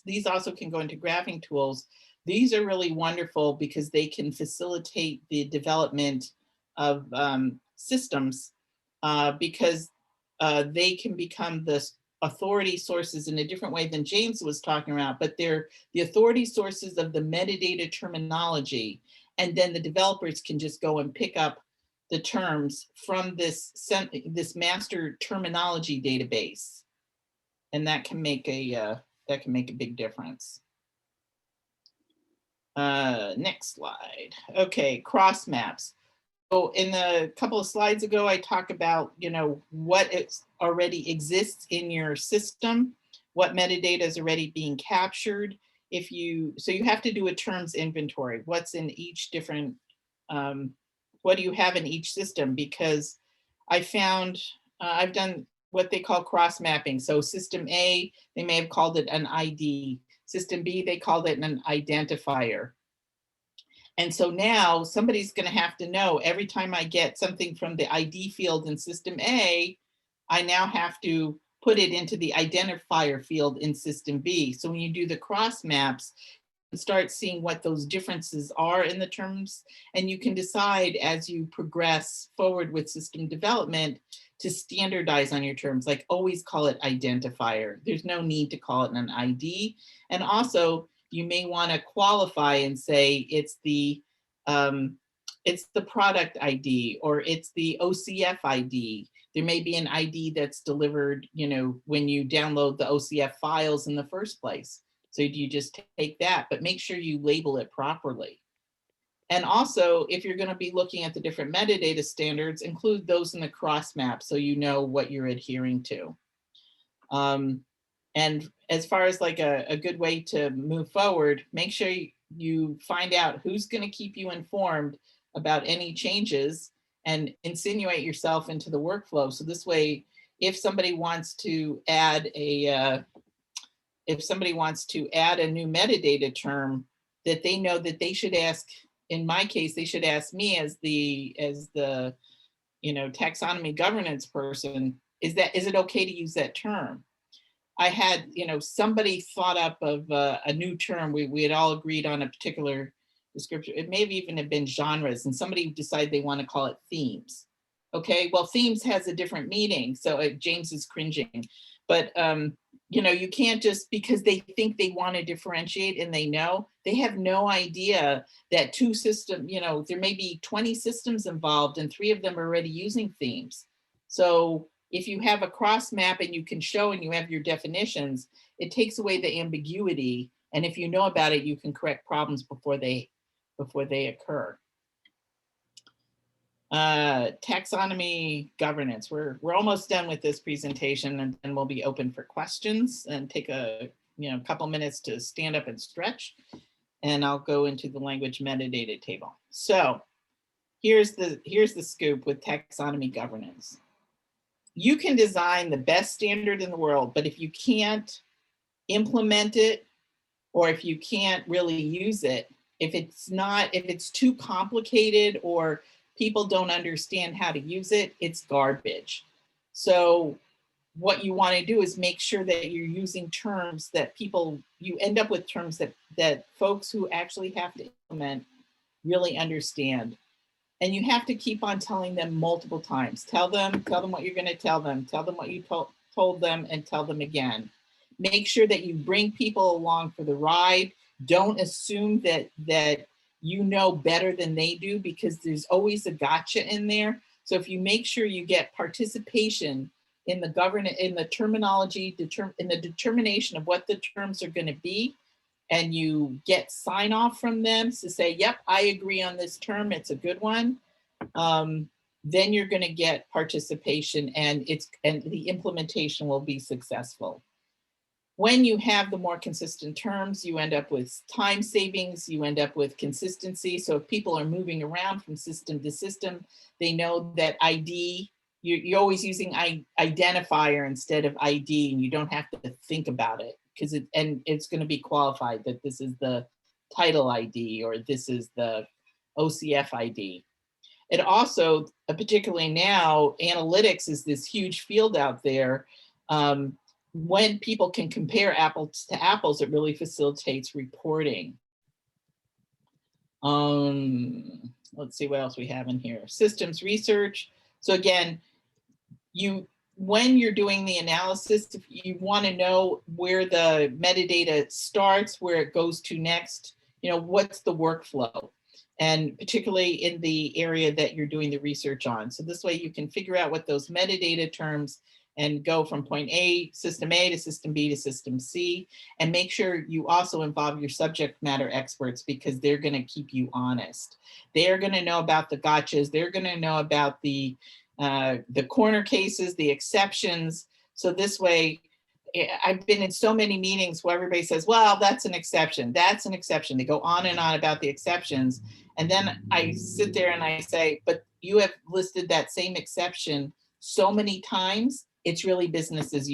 these also can go into graphing tools. These are really wonderful because they can facilitate the development of systems because they can become the authority sources in a different way than James was talking about, but they're the authority sources of the metadata terminology. And then the developers can just go and pick up the terms from this master terminology database. And that can make a big difference. Next slide. Okay, cross maps. So in the couple of slides ago, I talked about, what already exists in your system, what metadata is already being captured. So you have to do a terms inventory. What's in each different, what do you have in each system? Because I found, I've done what they call cross mapping. So system A, they may have called it an ID. System B, they called it an identifier. And so now somebody's going to have to know every time I get something from the ID field in system A, I now have to put it into the identifier field in system B. So when you do the cross maps, you start seeing what those differences are in the terms, and you can decide as you progress forward with system development to standardize on your terms, like always call it identifier. There's no need to call it an ID. And also, you may want to qualify and say it's the product ID or it's the OCF ID. There may be an ID that's delivered, when you download the OCF files in the first place. So you just take that, but make sure you label it properly. And also, if you're going to be looking at the different metadata standards, include those in the cross map so you know what you're adhering to. And as far as like a good way to move forward, make sure you find out who's going to keep you informed about any changes and insinuate yourself into the workflow. So this way, if somebody wants to add a new metadata term, that they know that they should ask, in my case, they should ask me as the taxonomy governance person, is it okay to use that term? I had, somebody thought up of a new term. We had all agreed on a particular description. It may have even have been genres, and somebody decided they want to call it themes. Okay, well, themes has a different meaning. So James is cringing, but you can't just because they think they want to differentiate and they have no idea that two systems, there may be 20 systems involved and 3 of them are already using themes. So if you have a cross map and you can show and you have your definitions, it takes away the ambiguity. And if you know about it, you can correct problems before they occur. Taxonomy governance. We're almost done with this presentation, and then we'll be open for questions and take a couple minutes to stand up and stretch. And I'll go into the language metadata table. So here's the scoop with taxonomy governance. You can design the best standard in the world, but if you can't implement it, or if you can't really use it, if it's too complicated or people don't understand how to use it, it's garbage. So what you want to do is make sure that you're using terms that you end up with terms that folks who actually have to implement really understand. And you have to keep on telling them multiple times. Tell them what you're going to tell them what you told them, and tell them again. Make sure that you bring people along for the ride. Don't assume that you know better than they do, because there's always a gotcha in there. So if you make sure you get participation in the terminology, in the determination of what the terms are going to be, and you get sign off from them to say, yep, I agree on this term, it's a good one, then you're going to get participation, and the implementation will be successful. When you have the more consistent terms, you end up with time savings, you end up with consistency. So if people are moving around from system to system, they know that ID, you're always using identifier instead of ID, and you don't have to think about it because it's going to be qualified that this is the title ID or this is the OCF ID. It also, particularly now, analytics is this huge field out there. When people can compare apples to apples, it really facilitates reporting. Let's see what else we have in here. Systems research. So again, when you're doing the analysis, if you want to know where the metadata starts, where it goes to next, what's the workflow? And particularly in the area that you're doing the research on. So this way you can figure out what those metadata terms and go from point A to system B to system C, and make sure you also involve your subject matter experts because they're going to keep you honest. They're going to know about the gotchas. They're going to know about the corner cases, the exceptions. So this way, I've been in so many meetings where everybody says, well, that's an exception. That's an exception. They go on and on about the exceptions. And then I sit there and I say, but you have listed that same exception so many times, it's really business as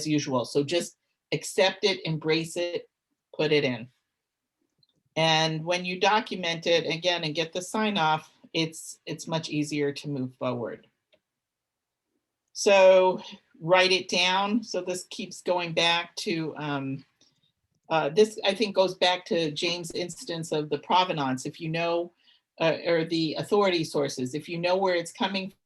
usual. So just accept it, embrace it, put it in. And when you document it again and get the sign off, it's much easier to move forward. So write it down. So this keeps going back to, this I think goes back to James' instance of the provenance. If you know, or the authority sources, if you know where it's coming from.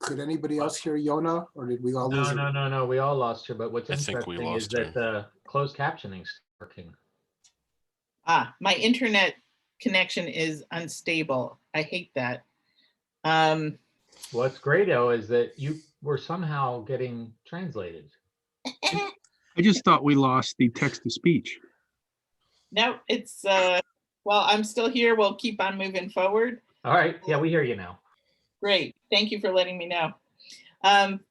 Could anybody else hear Yonah, or did we all lose her? No. We all lost her. But what's I think we interesting is lost her. that the closed captioning is working. My internet connection is unstable. I hate that. What's great though is that you were somehow getting translated. I just thought we lost the text to speech. No, it's, well, I'm still here. We'll keep on moving forward. All right. Yeah, we hear you now. Great. Thank you for letting me know.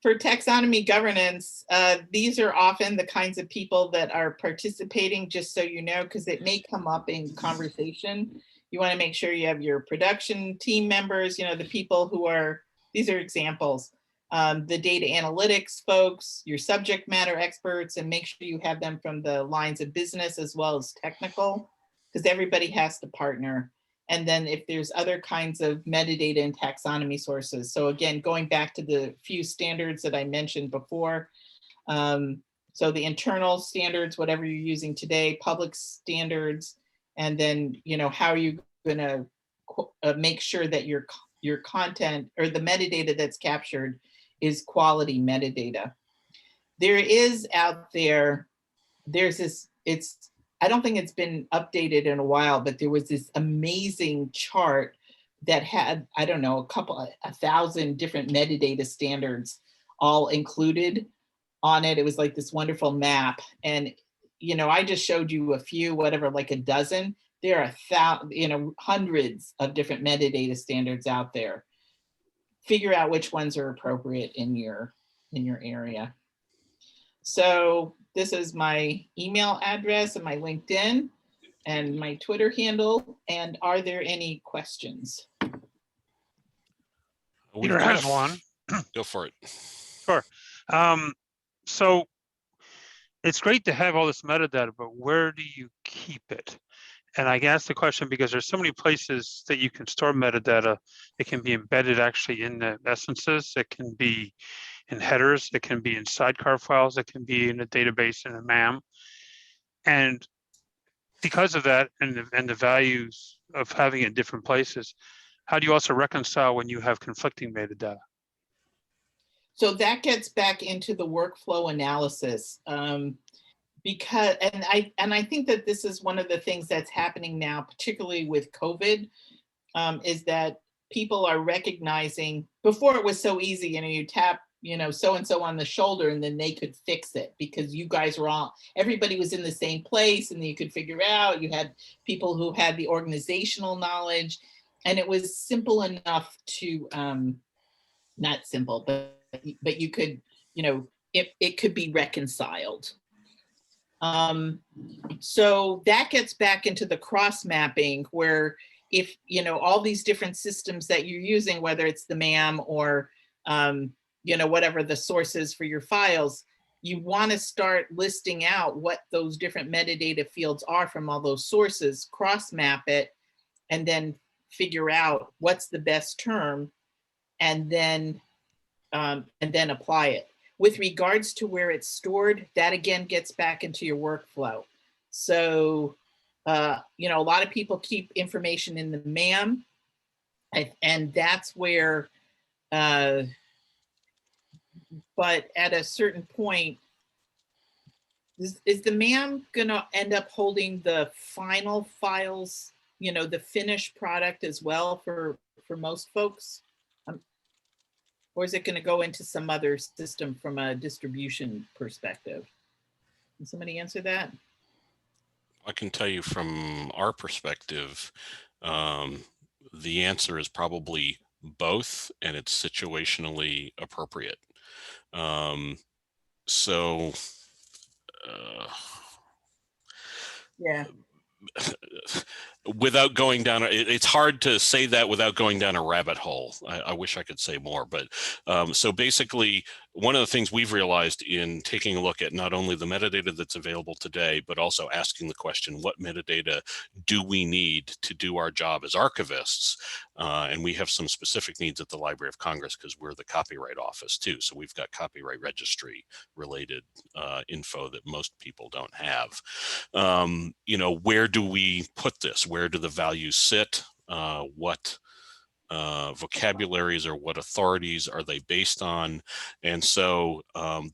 For taxonomy governance, these are often the kinds of people that are participating, just so you know, because it may come up in conversation. You want to make sure you have your production team members, the people who are, these are examples, the data analytics folks, your subject matter experts, and make sure you have them from the lines of business as well as technical, because everybody has to partner. And then if there's other kinds of metadata and taxonomy sources. So again, going back to the few standards that I mentioned before. So the internal standards, whatever you're using today, public standards, and then, how are you gonna make sure that your content or the metadata that's captured is quality metadata. There is out there, there's this, I don't think it's been updated in a while, but there was this amazing chart that had, I don't know, 1,000 different metadata standards all included on it. It was like this wonderful map. And, I just showed you a few, whatever, like a dozen. There are hundreds of different metadata standards out there. Figure out which ones are appropriate in your area. So this is my email address and my LinkedIn and my Twitter handle. And are there any questions? Peter has one. Go for it. Sure. So it's great to have all this metadata, but where do you keep it? And I ask the question because there's so many places that you can store metadata. It can be embedded actually in the essences. It can be in headers. It can be in sidecar files. It can be in a database in a MAM. And because of that and the values of having it in different places, how do you also reconcile when you have conflicting metadata? So that gets back into the workflow analysis. Because, and I think that this is one of the things that's happening now, particularly with COVID, is that people are recognizing, before it was so easy, you tap you know, so-and-so on the shoulder, and then they could fix it because you guys were all, everybody was in the same place and you could figure out, you had people who had the organizational knowledge, and it was simple enough to, not simple, but you could, you know, it could be reconciled. So that gets back into the cross mapping where if, you know, all these different systems that you're using, whether it's the MAM or, you know, whatever the source is for your files, you want to start listing out what those different metadata fields are from all those sources, cross map it, and then figure out what's the best term, and then apply it. With regards to where it's stored, that again gets back into your workflow. So, you know, a lot of people keep information in the MAM, and that's where, but at a certain point, is the MAM gonna end up holding the final files, you know, the finished product as well for most folks? Or is it going to go into some other system from a distribution perspective? Can somebody answer that? I can tell you from our perspective, the answer is probably both, and it's situationally appropriate. Yeah. Without going down, it's hard to say that without going down a rabbit hole. I wish I could say more, but so basically, one of the things we've realized in taking a look at not only the metadata that's available today, but also asking the question, what metadata do we need to do our job as archivists? And we have some specific needs at the Library of Congress because we're the copyright office too. So we've got copyright registry related info that most people don't have. You know, where do we put this? Where do the values sit? What vocabularies or what authorities are they based on? And so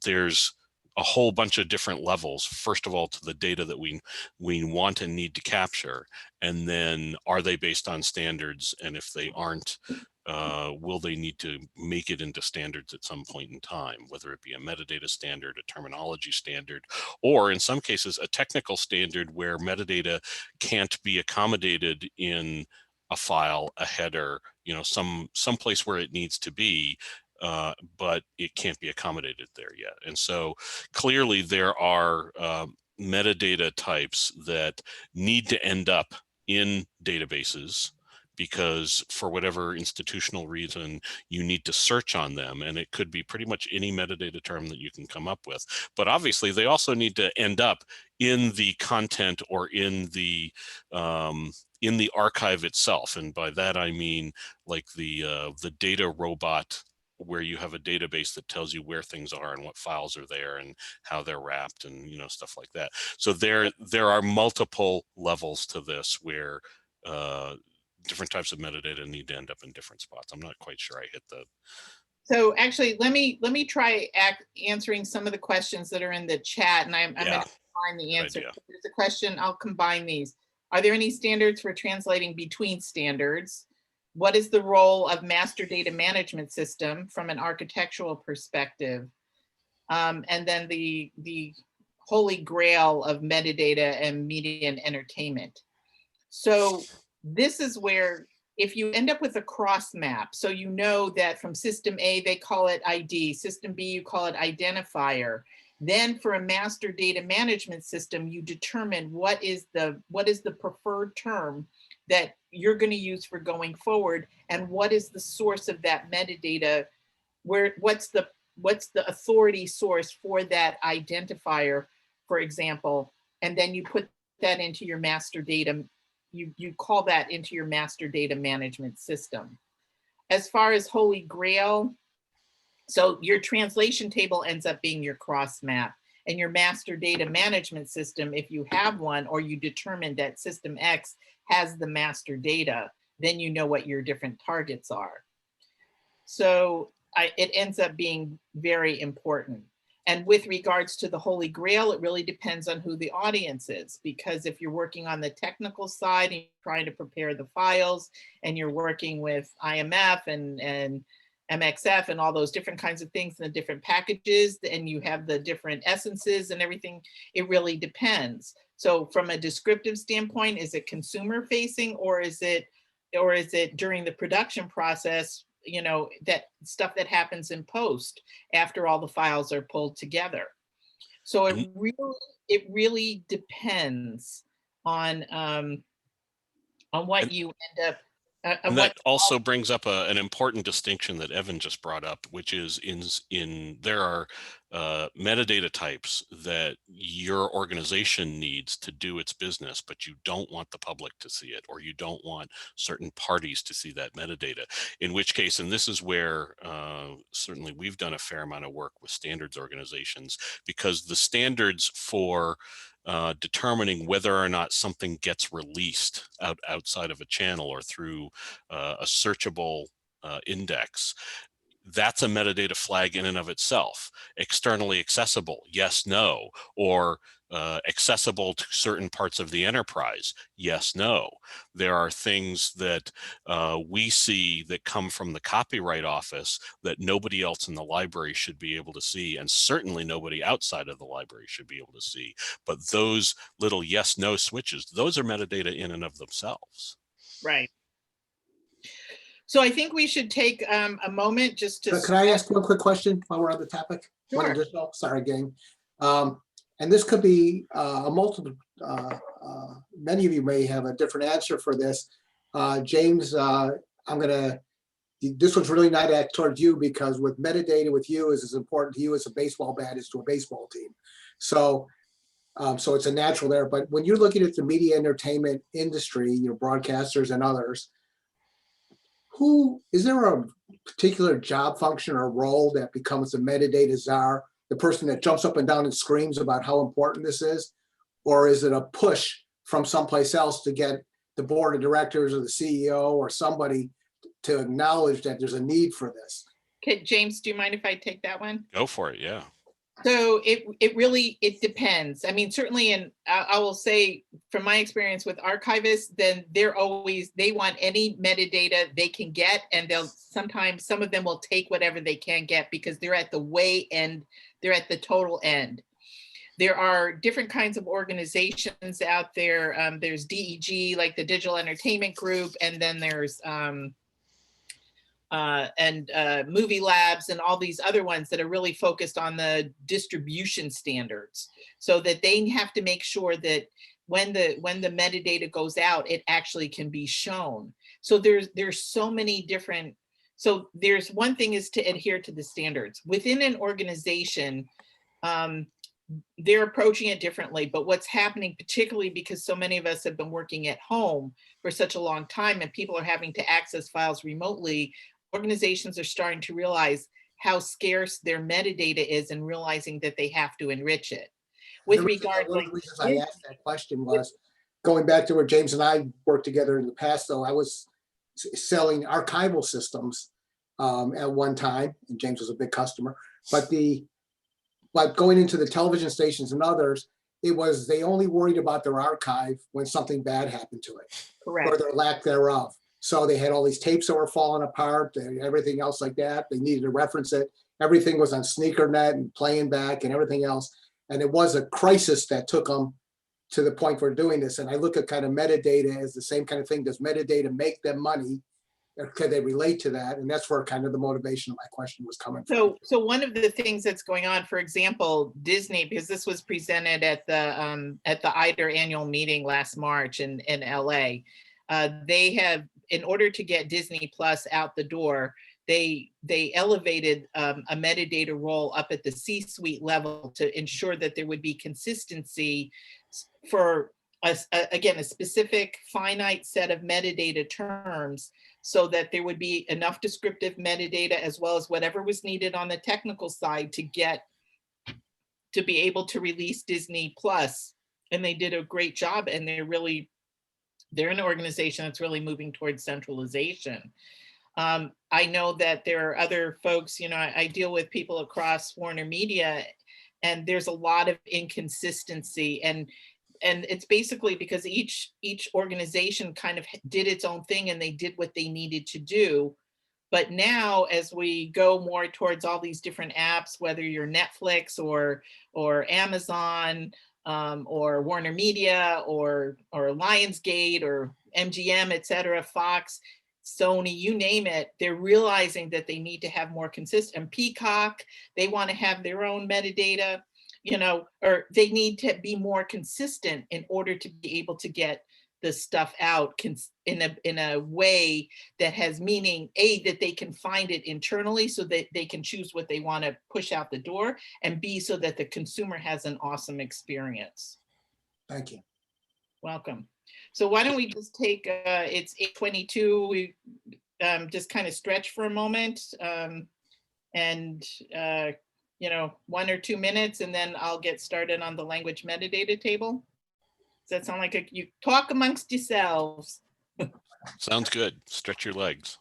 there's a whole bunch of different levels. First of all, to the data that we want and need to capture, and then are they based on standards? And if they aren't, will they need to make it into standards at some point in time, whether it be a metadata standard, a terminology standard, or in some cases a technical standard where metadata can't be accommodated in a file, a header, you know, some place where it needs to be, but it can't be accommodated there yet. And so clearly there are metadata types that need to end up in databases because for whatever institutional reason, you need to search on them. And it could be pretty much any metadata term that you can come up with. But obviously they also need to end up in the content or in the archive itself. And by that, I mean like the data robot, where you have a database that tells you where things are and what files are there and how they're wrapped and, you know, stuff like that. So there are multiple levels to this where different types of metadata need to end up in different spots. I'm not quite sure I hit the. So actually, let me try answering some of the questions that are in the chat, and I'm going to find the answer. There's a question, I'll combine these. Are there any standards for translating between standards? What is the role of master data management system from an architectural perspective? And then the holy grail of metadata and media and entertainment. So this is where, if you end up with a cross map, so you know that from system A, they call it ID, system B, you call it identifier. Then for a master data management system, you determine what is the preferred term that you're going to use for going forward, and what is the source of that metadata, what's the authority source for that identifier, for example, and then you put that into your master data, you call that into your master data management system. As far as Holy Grail, so your translation table ends up being your cross map, and your master data management system, if you have one, or you determine that system X has the master data, then you know what your different targets are. So it ends up being very important. And with regards to the Holy Grail, it really depends on who the audience is, because if you're working on the technical side and you're trying to prepare the files and you're working with IMF and MXF and all those different kinds of things and the different packages, and you have the different essences and everything. It really depends. So from a descriptive standpoint, is it consumer facing, or is it during the production process, you know, that stuff that happens in post after all the files are pulled together? So it really depends on what you end up. And that also brings up an important distinction that Evan just brought up, which is there are metadata types that your organization needs to do its business, but you don't want the public to see it, or you don't want certain parties to see that metadata. In which case, and this is where certainly we've done a fair amount of work with standards organizations, because the standards for determining whether or not something gets released outside of a channel or through a searchable index, that's a metadata flag in and of itself. Externally accessible, yes, no, or accessible to certain parts of the enterprise, yes, no. There are things that we see that come from the Copyright Office that nobody else in the library should be able to see, and certainly nobody outside of the library should be able to see. But those little yes, no switches, those are metadata in and of themselves. Right. So I think we should take a moment just to. Can I ask one quick question while we're on the topic? Sure. One additional, sorry, gang. And this could be a multiple, many of you may have a different answer for this. James, this one's really not at towards you, because with metadata with you is as important to you as a baseball bat is to a baseball team. So it's a natural there. But when you're looking at the media entertainment industry, you know, broadcasters and others, is there a particular job function or role that becomes the metadata czar, the person that jumps up and down and screams about how important this is? Or is it a push from someplace else to get the board of directors or the CEO or somebody to acknowledge that there's a need for this? Okay, James, do you mind if I take that one? Go for it, yeah. So it really depends. I mean, certainly, and I will say from my experience with archivists, then they want any metadata they can get, and sometimes some of them will take whatever they can get because they're at the way end, they're at the total end. There are different kinds of organizations out there. There's DEG, like the Digital Entertainment Group, and then there's Movie Labs and all these other ones that are really focused on the distribution standards, so that they have to make sure that when the metadata goes out, it actually can be shown. So there's so many different. So there's one thing is to adhere to the standards within an organization. They're approaching it differently, but what's happening, particularly because so many of us have been working at home for such a long time and people are having to access files remotely, organizations are starting to realize how scarce their metadata is and realizing that they have to enrich it. With regard, one of the reasons I asked that question was going back to where James and I worked together in the past, though. I was selling archival systems at one time, and James was a big customer, but going into the television stations and others, they only worried about their archive when something bad happened to it. correct. Or their lack thereof. So they had all these tapes that were falling apart and everything else like that. They needed to reference it. Everything was on SneakerNet and playing back and everything else. And it was a crisis that took them to the point for doing this. And I look at kind of metadata as the same kind of thing. Does metadata make them money? Or can they relate to that? And that's where kind of the motivation of my question was coming from. So one of the things that's going on, for example, Disney, because this was presented at the IDER annual meeting last March in LA, they have, in order to get Disney Plus out the door, they elevated a metadata role up at the C-suite level to ensure that there would be consistency for again, a specific finite set of metadata terms, so that there would be enough descriptive metadata as well as whatever was needed on the technical side to be able to release Disney Plus. And they did a great job, and they're an organization that's really moving towards centralization. I know that there are other folks, you know, I deal with people across WarnerMedia, and there's a lot of inconsistency, and it's basically because each organization kind of did its own thing and they did what they needed to do. But now, as we go more towards all these different apps, whether you're Netflix or Amazon or WarnerMedia or Lionsgate or MGM, et cetera, Fox, Sony, you name it, they're realizing that they need to have more consistent. And Peacock, they want to have their own metadata, you know, or they need to be more consistent in order to be able to get the stuff out in a way that has meaning, A, that they can find it internally so that they can choose what they want to push out the door, and B, so that the consumer has an awesome experience. Thank you. Welcome. So why don't we just take, it's 8:22, we just kind of stretch for a moment, and you know, 1 or 2 minutes, and then I'll get started on the language metadata table. Does that sound like you talk amongst yourselves? Sounds good. Stretch your legs.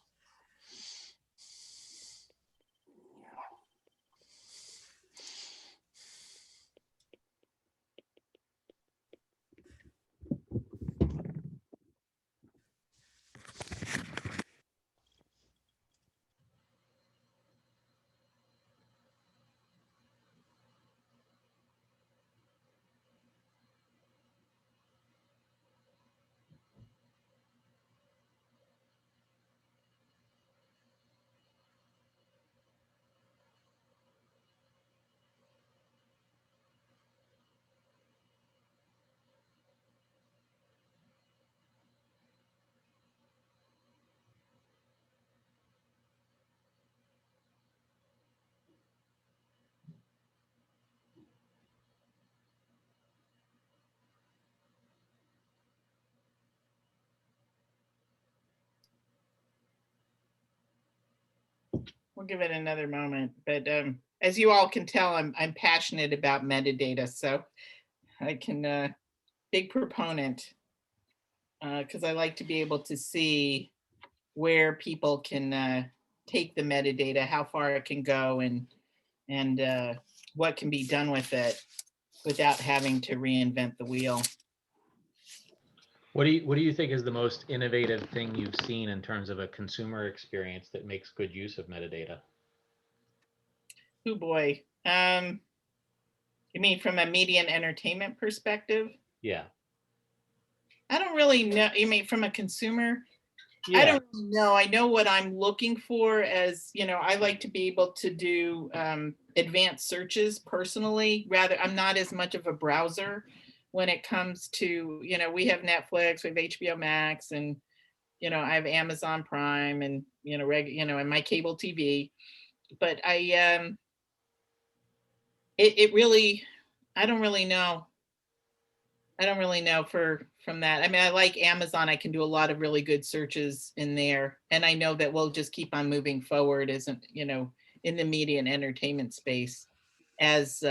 We'll give it another moment, but as you all can tell, I'm passionate about metadata, so I can, big proponent, because I like to be able to see where people can take the metadata, how far it can go, and what can be done with it without having to reinvent the wheel. What do you think is the most innovative thing you've seen in terms of a consumer experience that makes good use of metadata? Oh boy. You mean from a media and entertainment perspective? Yeah. I don't really know. You mean from a consumer? Yeah. I don't really know. I know what I'm looking for as, you know, I like to be able to do advanced searches personally. Rather, I'm not as much of a browser when it comes to, you know, we have Netflix, we have HBO Max, and, you know, I have Amazon Prime and, you know, and my cable TV. But it really, I don't really know. I don't really know from that. I mean, I like Amazon. I can do a lot of really good searches in there. And I know that we'll just keep on moving forward, isn't, you know, in the media and entertainment space as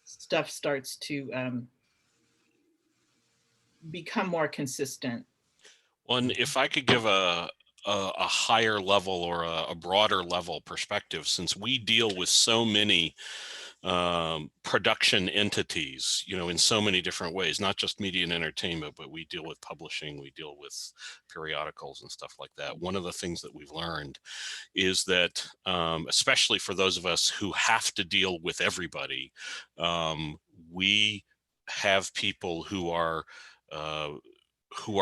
stuff starts to become more consistent. Well, if I could give a higher level or a broader level perspective, since we deal with so many production entities, you know, in so many different ways, not just media and entertainment, but we deal with publishing, we deal with periodicals and stuff like that. One of the things that we've learned is that, especially for those of us who have to deal with everybody, we have people who are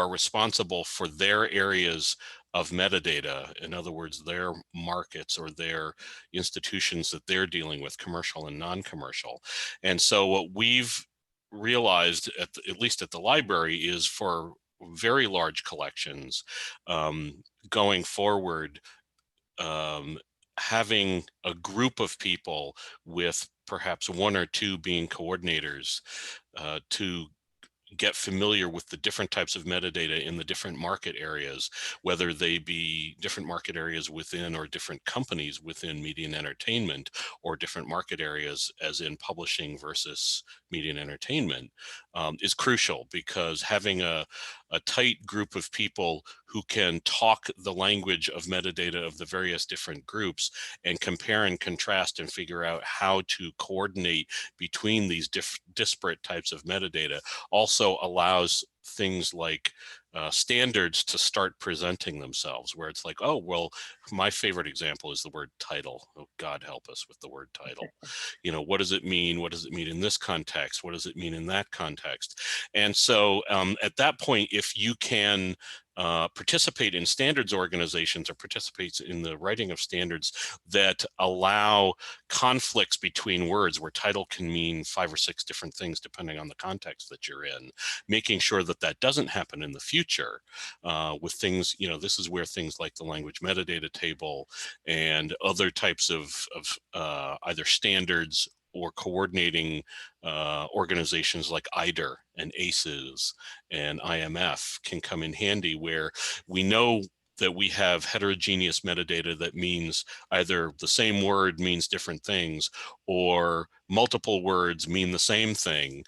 responsible for their areas of metadata. In other words, their markets or their institutions that they're dealing with, commercial and non-commercial. And so what we've realized, at least at the library, is for very large collections going forward, having a group of people with perhaps 1 or 2 being coordinators to get familiar with the different types of metadata in the different market areas, whether they be different market areas within or different companies within media and entertainment, or different market areas as in publishing versus media and entertainment, is crucial, because having a tight group of people who can talk the language of metadata of the various different groups and compare and contrast and figure out how to coordinate between these disparate types of metadata also allows things like standards to start presenting themselves, where it's like, oh, well, my favorite example is the word title. Oh, God help us with the word title. You know, what does it mean? What does it mean in this context? What does it mean in that context? And so at that point, if you can participate in standards organizations or participate in the writing of standards that allow conflicts between words, where title can mean 5 or 6 different things depending on the context that you're in, making sure that that doesn't happen in the future with things, you know, this is where things like the language metadata table and other types of either standards or coordinating organizations like IDER and ACES and IMF can come in handy, where we know that we have heterogeneous metadata that means either the same word means different things or multiple words mean the same thing.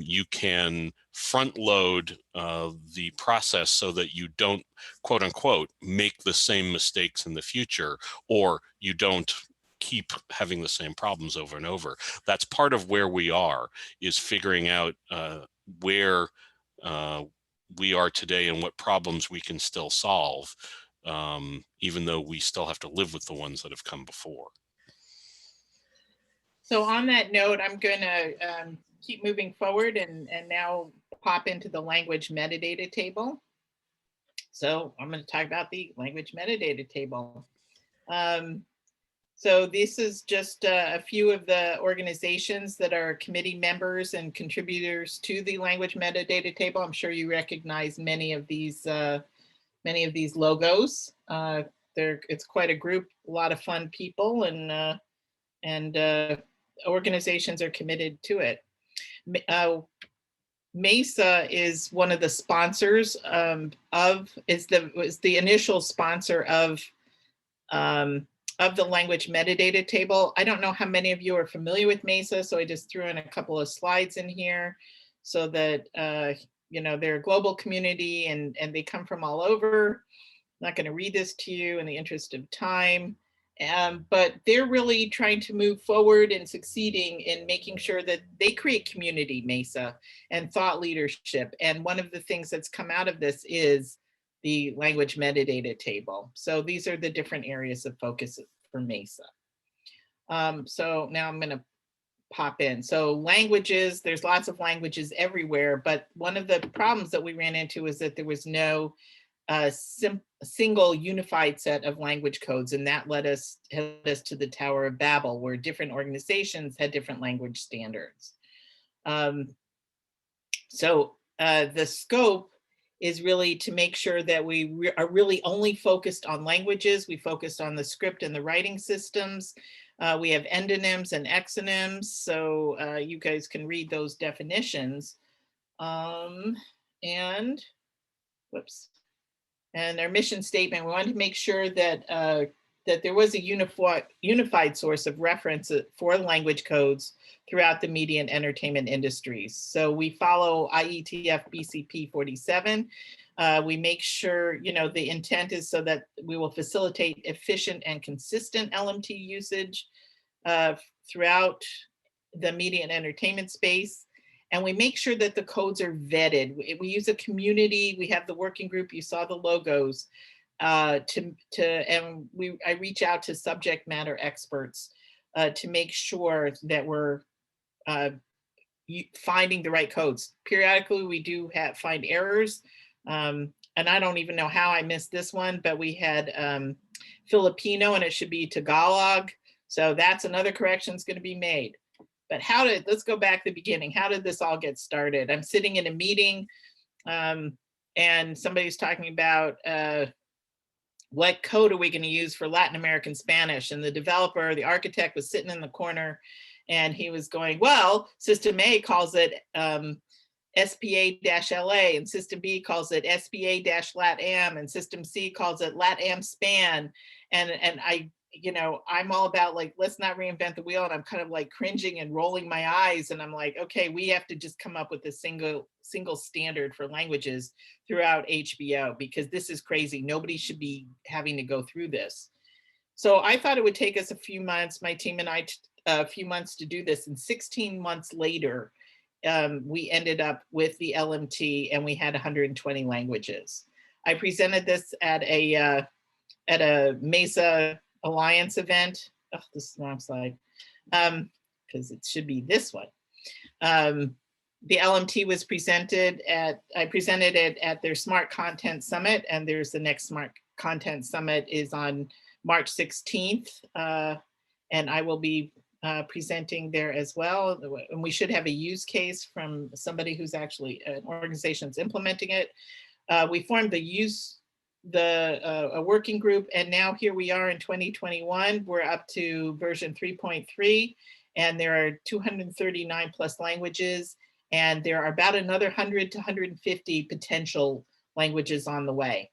You can front load the process so that you don't, quote unquote, make the same mistakes in the future, or you don't keep having the same problems over and over. That's part of where we are, is figuring out where we are today and what problems we can still solve, even though we still have to live with the ones that have come before. So on that note, I'm going to keep moving forward and now pop into the language metadata table. So I'm going to talk about the language metadata table. So this is just a few of the organizations that are committee members and contributors to the language metadata table. I'm sure you recognize many of these logos. It's quite a group, a lot of fun people, and organizations are committed to it. MESA is one of the sponsors is the initial sponsor of the language metadata table. I don't know how many of you are familiar with MESA, so I just threw in a couple of slides in here so that you know, they're a global community and they come from all over. I'm not going to read this to you in the interest of time, but they're really trying to move forward and succeeding in making sure that they create community, MESA, and thought leadership. And one of the things that's come out of this is the language metadata table. So these are the different areas of focus for MESA. So now I'm going to pop in. So languages, there's lots of languages everywhere, but one of the problems that we ran into is that there was no single unified set of language codes, and that led us to the Tower of Babel, where different organizations had different language standards. So the scope is really to make sure that we are really only focused on languages. We focused on the script and the writing systems. We have endonyms and exonyms, so you guys can read those definitions. And whoops. And our mission statement, we wanted to make sure that that there was a unified source of reference for language codes throughout the media and entertainment industries. So we follow IETF BCP 47. We make sure, you know, the intent is so that we will facilitate efficient and consistent LMT usage throughout the media and entertainment space. And we make sure that the codes are vetted. We use a community. We have the working group. You saw the logos. I reach out to subject matter experts to make sure that we're finding the right codes. Periodically, we do find errors. And I don't even know how I missed this one, but we had Filipino and it should be Tagalog. So that's another correction that's going to be made. But let's go back to the beginning. How did this all get started? I'm sitting in a meeting and somebody's talking about what code are we going to use for Latin American Spanish? And the developer, the architect, was sitting in the corner and he was going, well, System A calls it SPA-LA, and System B calls it SPA-LATAM, and System C calls it LATAM span. And I, you know, I'm all about like, let's not reinvent the wheel. And I'm kind of like cringing and rolling my eyes. And I'm like, okay, we have to just come up with a single standard for languages throughout HBO, because this is crazy. Nobody should be having to go through this. So I thought it would take us a few months, my team and I, a few months to do this. And 16 months later, we ended up with the LMT and we had 120 languages. I presented this at a Mesa Alliance event. Oh, this is the wrong slide, because it should be this one. The LMT was presented at, I presented it at their Smart Content Summit, and there's the next Smart Content Summit is on March 16th. And I will be presenting there as well. And we should have a use case from somebody who's actually an organization that's implementing it. We formed a working group, and now here we are in 2021. We're up to version 3.3, and there are 239 plus languages, and there are about another 100 to 150 potential languages on the way.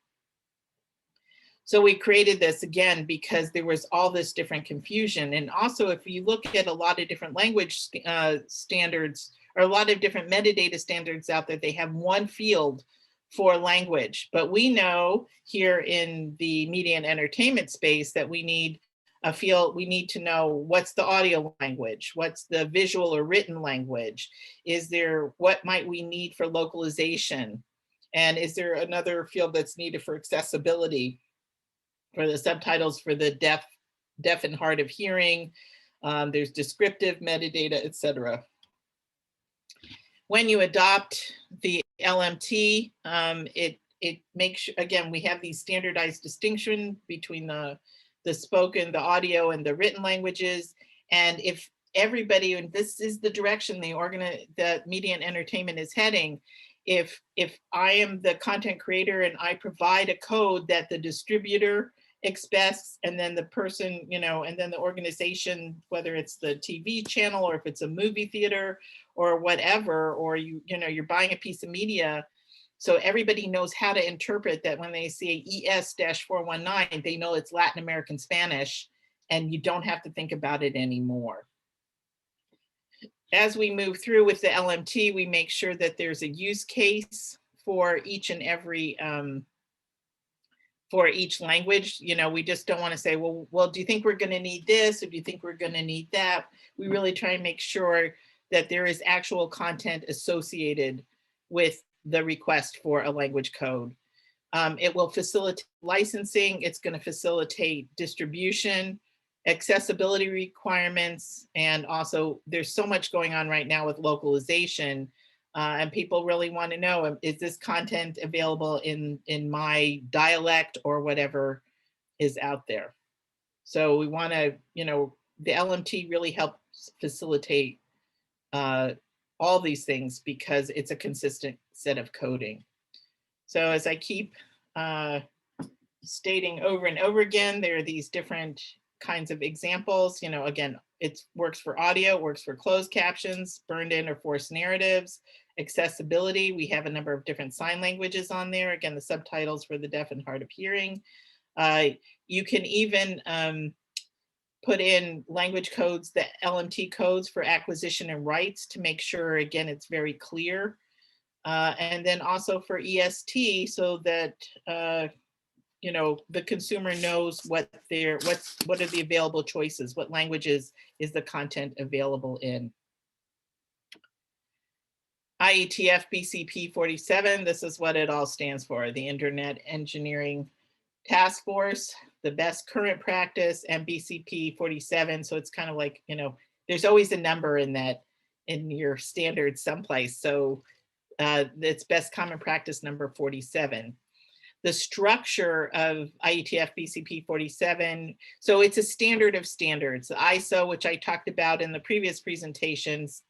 So we created this again because there was all this different confusion. And also, if you look at a lot of different language standards, or a lot of different metadata standards out there, they have one field for language. But we know here in the media and entertainment space that we need a field, we need to know what's the audio language, what's the visual or written language, is there, what might we need for localization, and is there another field that's needed for accessibility, for the subtitles for the deaf and hard of hearing, there's descriptive metadata, etc. When you adopt the LMT, it makes, again, we have these standardized distinction between the spoken, the audio, and the written languages. And if everybody, and this is the direction the media and entertainment is heading, if I am the content creator and I provide a code that the distributor expects, and then the person, and then the organization, whether it's the TV channel or if it's a movie theater or whatever, or you're buying a piece of media, so everybody knows how to interpret that. When they say ES-419, they know it's Latin American Spanish, and you don't have to think about it anymore. As we move through with the LMT, we make sure that there's a use case for each and every for each language. We just don't want to say, well, do you think we're going to need this, or do you think we're going to need that? We really try and make sure that there is actual content associated with the request for a language code. It will facilitate licensing. It's going to facilitate distribution, accessibility requirements, and also there's so much going on right now with localization. And people really want to know, is this content available in my dialect or whatever is out there? So we want to, the LMT really helps facilitate all these things because it's a consistent set of coding. So as I keep stating over and over again, there are these different kinds of examples. Again, it works for audio, it works for closed captions, burned in or forced narratives, accessibility. We have a number of different sign languages on there. Again, the subtitles for the deaf and hard of hearing. You can even put in language codes, the LMT codes for acquisition and rights to make sure, again, it's very clear. And then also for EST, so that the consumer knows what are the available choices, what languages is the content available in. IETF BCP 47, this is what it all stands for: the Internet Engineering Task Force, the best current practice, and BCP 47. So it's kind of like, there's always a number in your standard someplace. So it's best common practice number 47. The structure of IETF BCP 47, so it's a standard of standards. The ISO, which I talked about in the previous presentations,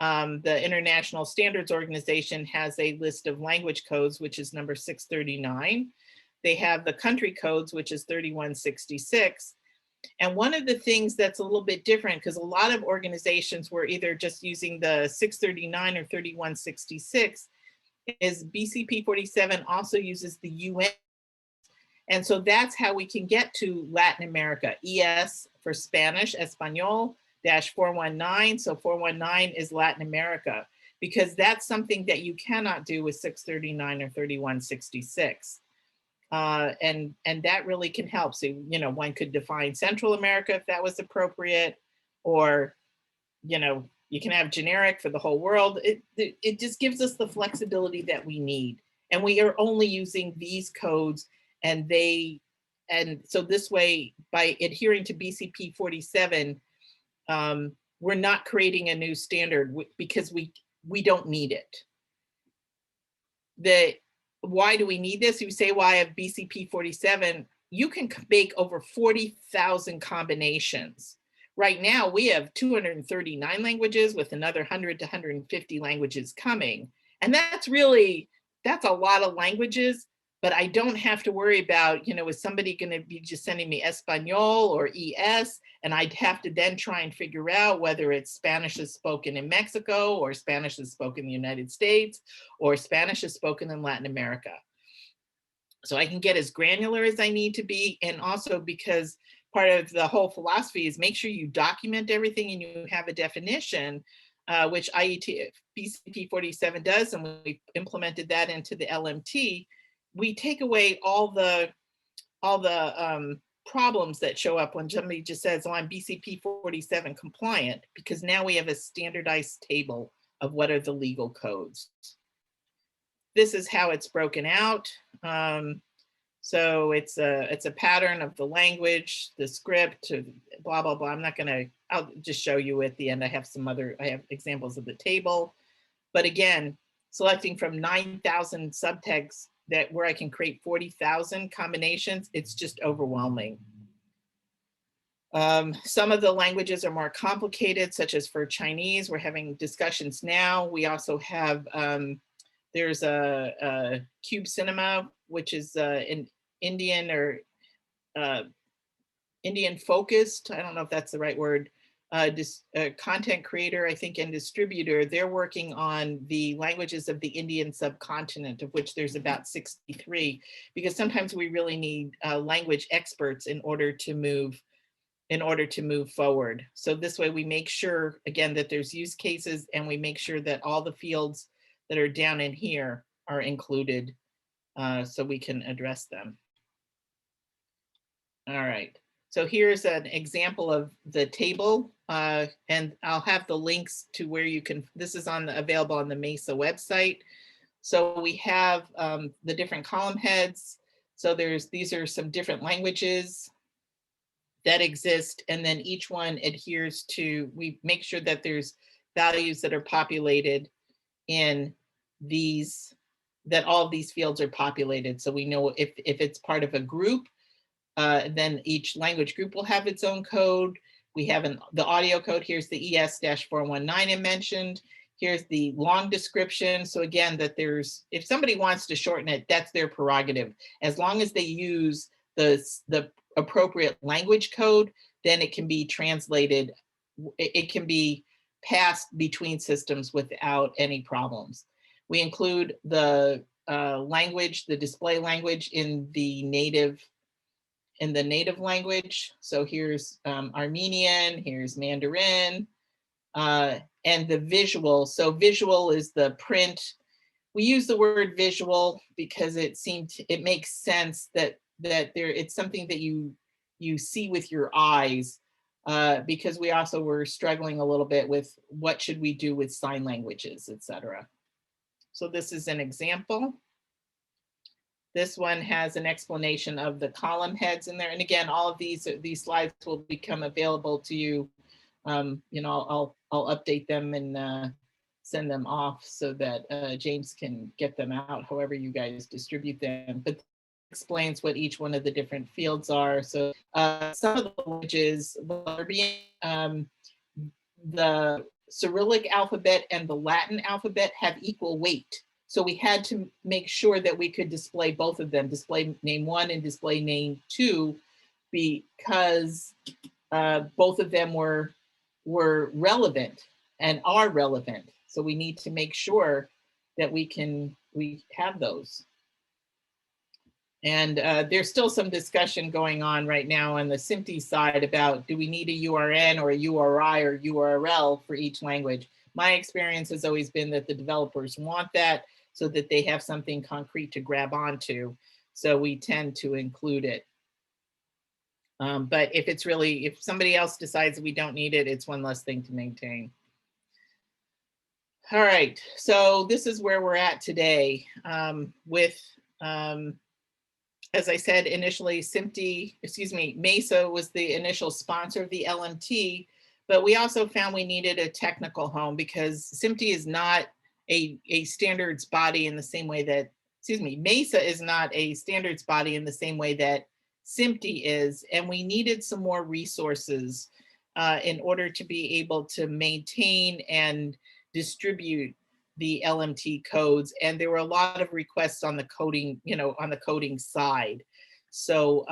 the International Standards Organization has a list of language codes, which is number 639. They have the country codes, which is 3166. And one of the things that's a little bit different, because a lot of organizations were either just using the 639 or 3166, is BCP 47 also uses the UN. And so that's how we can get to Latin America. ES for Spanish, Espanol, -419. So 419 is Latin America, because that's something that you cannot do with 639 or 3166. And that really can help. So, one could define Central America if that was appropriate, or, You can have generic for the whole world. It just gives us the flexibility that we need. And we are only using these codes, and so this way, by adhering to BCP 47, we're not creating a new standard because we don't need it. Why do we need this? You say, why have BCP 47? You can make over 40,000 combinations. Right now, we have 239 languages with another 100 to 150 languages coming. And that's a lot of languages, but I don't have to worry about, is somebody going to be just sending me Espanol or ES? And I'd have to then try and figure out whether it's Spanish is spoken in Mexico, or Spanish is spoken in the United States, or Spanish is spoken in Latin America. So I can get as granular as I need to be. And also because part of the whole philosophy is make sure you document everything and you have a definition, which IET BCP 47 does, and we implemented that into the LMT. We take away all the problems that show up when somebody just says, oh, I'm BCP 47 compliant, because now we have a standardized table of what are the legal codes. This is how it's broken out. So it's a pattern of the language, the script, blah, blah, blah. I'll just show you at the end. I have examples of the table. But again, selecting from 9,000 subtext where I can create 40,000 combinations, it's just overwhelming. Some of the languages are more complicated, such as for Chinese. We're having discussions now. We also have, there's a Cube Cinema, which is an Indian or Indian focused, I don't know if that's the right word, content creator, I think, and distributor. They're working on the languages of the Indian subcontinent, of which there's about 63, because sometimes we really need language experts in order to move forward. So this way we make sure, again, that there's use cases, and we make sure that all the fields that are down in here are included, so we can address them. All right, so here's an example of the table, and I'll have the links to where you can, this is available on the MESA website. So we have the different column heads. So these are some different languages that exist, and then each one adheres to, we make sure that there's values that are populated in these, that all of these fields are populated. So we know if it's part of a group, then each language group will have its own code. We have the audio code. Here's the ES-419 I mentioned. Here's the long description. So again, that if somebody wants to shorten it, that's their prerogative. As long as they use the appropriate language code, then it can be translated. It can be passed between systems without any problems. We include the language, the display language in the native language. So here's Armenian, here's Mandarin, and the visual. So visual is the print. We use the word visual because it makes sense that it's something that you see with your eyes, because we also were struggling a little bit with what should we do with sign languages, etc. So this is an example. This one has an explanation of the column heads in there. And again, all of these slides will become available to you. I'll update them and send them off so that James can get them out however you guys distribute them. But explains what each one of the different fields are. So some of the languages, the Cyrillic alphabet and the Latin alphabet have equal weight. So we had to make sure that we could display both of them, display name 1 and display name 2, because both of them were relevant and are relevant. So we need to make sure that we have those. And there's still some discussion going on right now on the SMPTE side about, do we need a URN or a URI or URL for each language? My experience has always been that the developers want that so that they have something concrete to grab onto. So we tend to include it. But if somebody else decides we don't need it, it's one less thing to maintain. All right, so this is where we're at today with, as I said initially, Mesa was the initial sponsor of the LMT, but we also found we needed a technical home because SMPTE is not a standards body in the same way that, Mesa is not a standards body in the same way that SMPTE is, and we needed some more resources in order to be able to maintain and distribute the LMT codes. And there were a lot of requests on the coding, on the coding side. So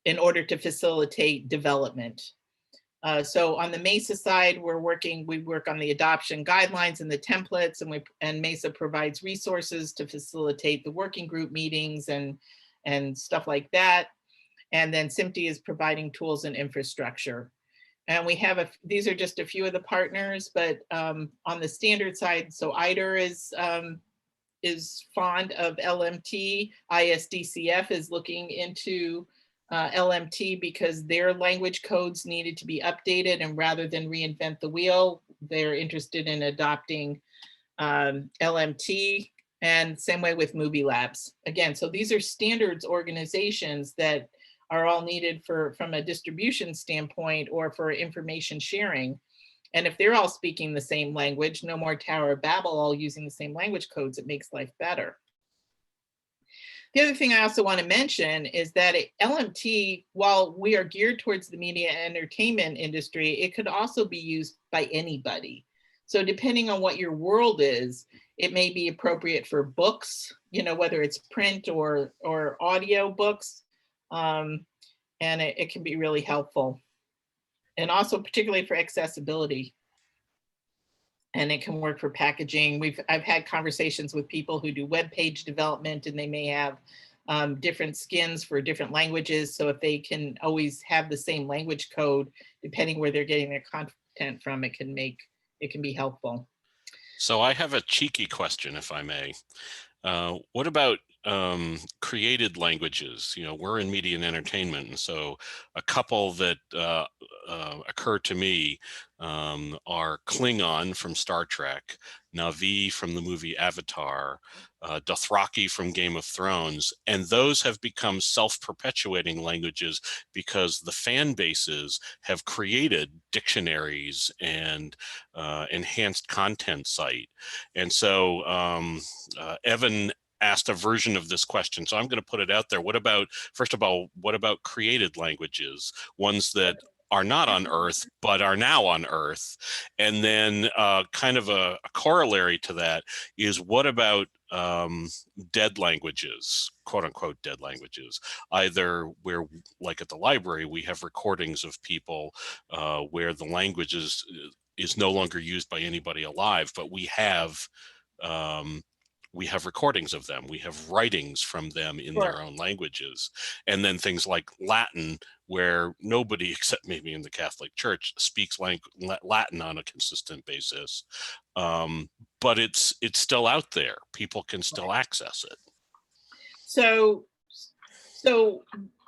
in order to facilitate development. So on the Mesa side, we work on the adoption guidelines and the templates, and Mesa provides resources to facilitate the working group meetings and stuff like that. And then SMPTE is providing tools and infrastructure. And we have these are just a few of the partners, but on the standard side, so IDER is fond of LMT. ISDCF is looking into LMT because their language codes needed to be updated, and rather than reinvent the wheel, they're interested in adopting LMT, and same way with Movie Labs. Again, so these are standards organizations that are all needed from a distribution standpoint or for information sharing. And if they're all speaking the same language, no more Tower of Babel all using the same language codes, it makes life better. The other thing I also want to mention is that LMT, while we are geared towards the media and entertainment industry, it could also be used by anybody. So depending on what your world is, it may be appropriate for books, whether it's print or audio books, and it can be really helpful. And also particularly for accessibility. And it can work for packaging. I've had conversations with people who do web page development, and they may have different skins for different languages. So if they can always have the same language code, depending where they're getting their content from, it can be helpful. So I have a cheeky question, if I may. What about created languages? We're in media and entertainment, and so a couple that occur to me are Klingon from Star Trek, Na'vi from the movie Avatar, Dothraki from Game of Thrones, and those have become self-perpetuating languages because the fan bases have created dictionaries and enhanced content site. And so Evan asked a version of this question, so I'm going to put it out there. First of all, what about created languages, ones that are not on Earth, but are now on Earth? And then kind of a corollary to that is, what about dead languages, quote unquote dead languages, either where, like at the library, we have recordings of people where the language is no longer used by anybody alive, but we have recordings of them. We have writings from them in their own languages. And then things like Latin, where nobody except maybe in the Catholic Church speaks Latin on a consistent basis. But it's still out there. People can still access it. So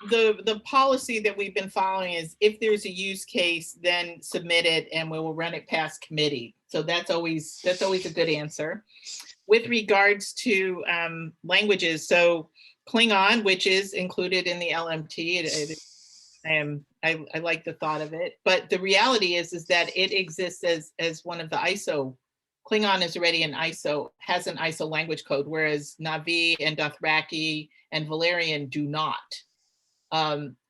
the policy that we've been following is, if there's a use case, then submit it and we will run it past committee. So that's always a good answer. With regards to languages, so Klingon, which is included in the LMT, I like the thought of it, but the reality is that it exists as one of the ISO. Klingon is already has an ISO language code, whereas Na'vi and Dothraki and Valerian do not.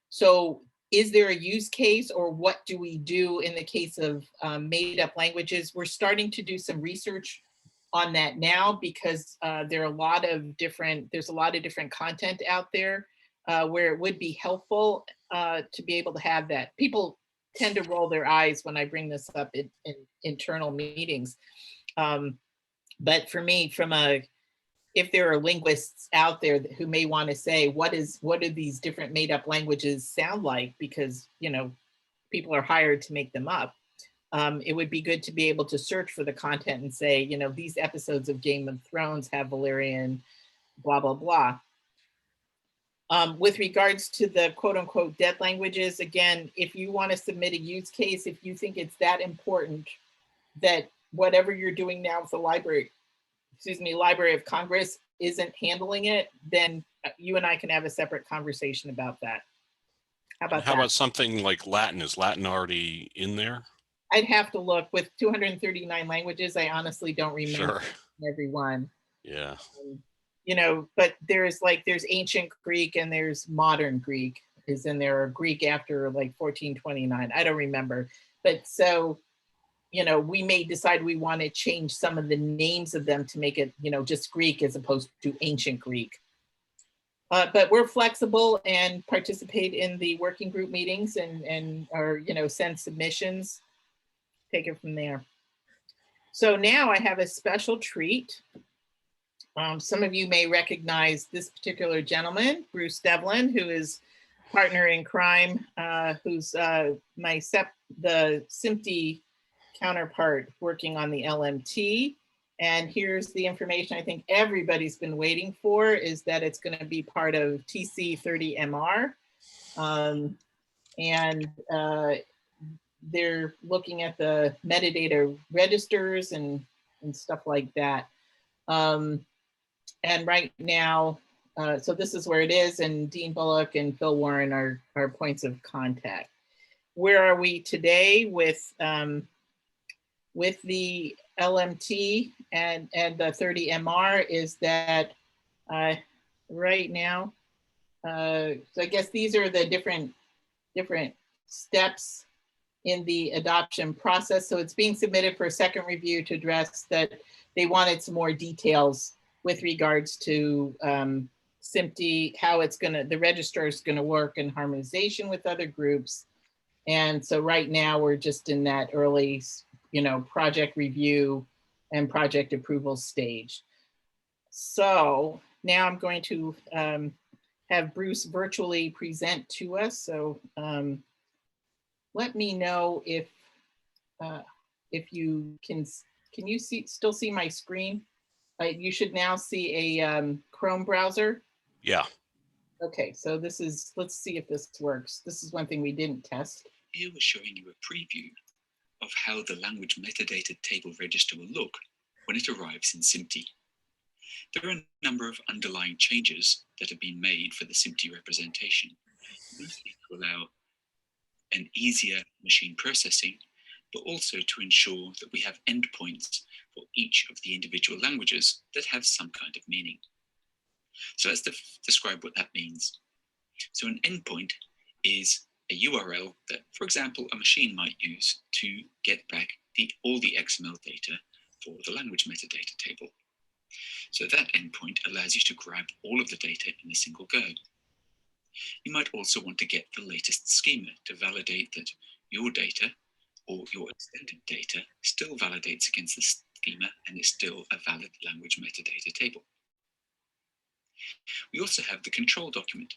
So is there a use case, or what do we do in the case of made up languages? We're starting to do some research on that now, because there's a lot of different content out there where it would be helpful to be able to have that. People tend to roll their eyes when I bring this up in internal meetings. But for me, if there are linguists out there who may want to say, what do these different made up languages sound like? Because, people are hired to make them up. It would be good to be able to search for the content and say, these episodes of Game of Thrones have Valerian, blah, blah, blah. With regards to the quote unquote dead languages, again, if you want to submit a use case, if you think it's that important that whatever you're doing now with the Library of Congress isn't handling it, then you and I can have a separate conversation about that. How about How that? about something like Latin? Is Latin already in there? I'd have to look. With 239 languages, I honestly don't remember every one. Yeah. You know, but there's ancient Greek and there's modern Greek is in there, or Greek after like 1429. I don't remember. But so, you know, we may decide we want to change some of the names of them to make it, you know, just Greek as opposed to ancient Greek. But we're flexible and participate in the working group meetings and or, you know, send submissions, take it from there. So now I have a special treat. Some of you may recognize this particular gentleman, Bruce Devlin, who is partner in crime, who's the SMPTE counterpart working on the LMT. And here's the information I think everybody's been waiting for, is that it's going to be part of TC30MR. They're looking at the metadata registers and stuff like that. And right now, so this is where it is, and Dean Bullock and Phil Warren are points of contact. Where are we today with the LMT and the 30MR is that right now, so I guess these are the different steps in the adoption process. So it's being submitted for a second review to address that they wanted some more details with regards to SMPTE, how it's the registrar is gonna work in harmonization with other groups. And so right now we're just in that early, you know, project review and project approval stage. So now I'm going to have Bruce virtually present to us. So let me know if you can you still see my screen? You should now see a Chrome browser. Yeah. Okay, so this is, let's see if this works. This is one thing we didn't test. Here we're showing you a preview of how the language metadata table register will look when it arrives in SMPTE. There are a number of underlying changes that have been made for the SMPTE representation, mostly to allow an easier machine processing, but also to ensure that we have endpoints for each of the individual languages that have some kind of meaning. So let's describe what that means. So an endpoint is a URL that, for example, a machine might use to get back all the XML data for the language metadata table. So that endpoint allows you to grab all of the data in a single go. You might also want to get the latest schema to validate that your data or your extended data still validates against the schema and is still a valid language metadata table. We also have the control document.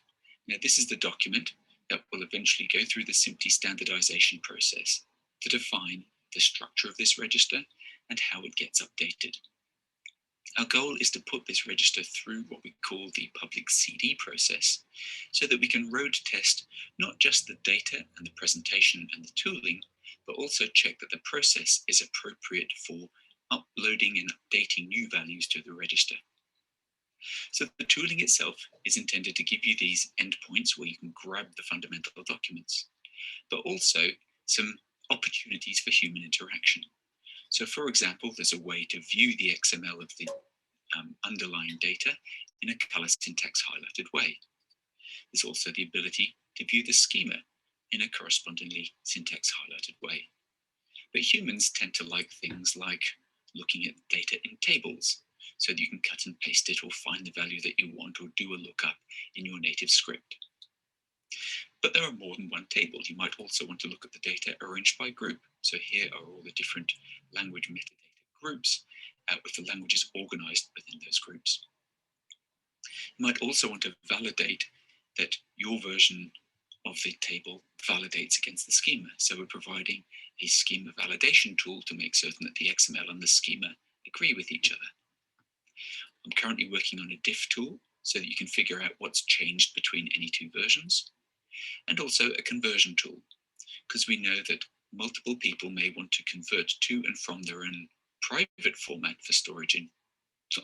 Now, this is the document that will eventually go through the SMPTE standardization process to define the structure of this register and how it gets updated. Our goal is to put this register through what we call the public CD process so that we can road test not just the data and the presentation and the tooling, but also check that the process is appropriate for uploading and updating new values to the register. So the tooling itself is intended to give you these endpoints where you can grab the fundamental documents, but also some opportunities for human interaction. So for example, there's a way to view the XML of the underlying data in a color syntax highlighted way. There's also the ability to view the schema in a correspondingly syntax highlighted way. But humans tend to like things like looking at data in tables so that you can cut and paste it or find the value that you want or do a lookup in your native script. But there are more than one table. You might also want to look at the data arranged by group. So here are all the different language metadata groups with the languages organized within those groups. You might also want to validate that your version of the table validates against the schema. So we're providing a schema validation tool to make certain that the XML and the schema agree with each other. I'm currently working on a diff tool so that you can figure out what's changed between any two versions, and also a conversion tool, because we know that multiple people may want to convert to and from their own private format for storage in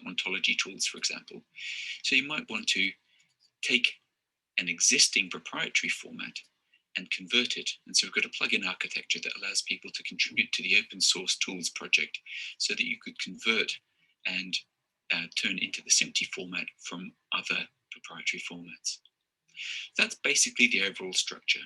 ontology tools, for example. So you might want to take an existing proprietary format and convert it. And so we've got a plugin architecture that allows people to contribute to the open source tools project so that you could convert and turn into the SMPTE format from other proprietary formats. That's basically the overall structure.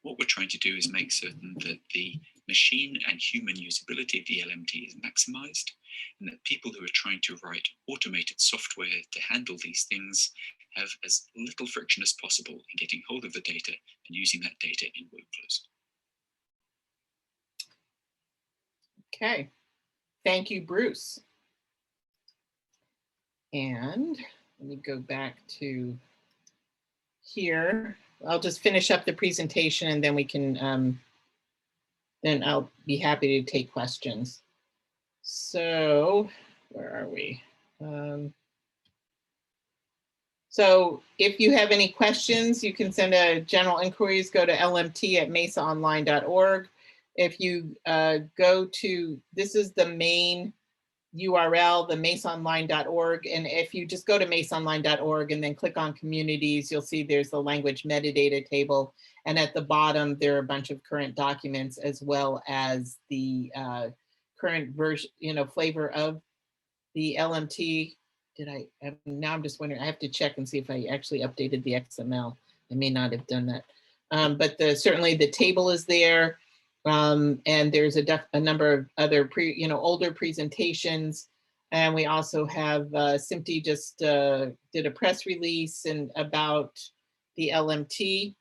What we're trying to do is make certain that the machine and human usability of the LMT is maximized, and that people who are trying to write automated software to handle these things have as little friction as possible in getting hold of the data and using that data in workflows. Okay, thank you, Bruce. And let me go back to here. I'll just finish up the presentation and then we can, then I'll be happy to take questions. So where are we? So if you have any questions, you can send a general inquiries, go to lmt@mesaonline.org. If you go to, this is the main URL, the mesaonline.org. And if you just go to mesaonline.org and then click on communities, you'll see there's the language metadata table. And at the bottom, there are a bunch of current documents as well as the current version, flavor of the LMT. Now I'm just wondering, I have to check and see if I actually updated the XML. I may not have done that. But certainly the table is there. And there's a number of other older presentations. And we also have SMPTE just did a press release about the LMT.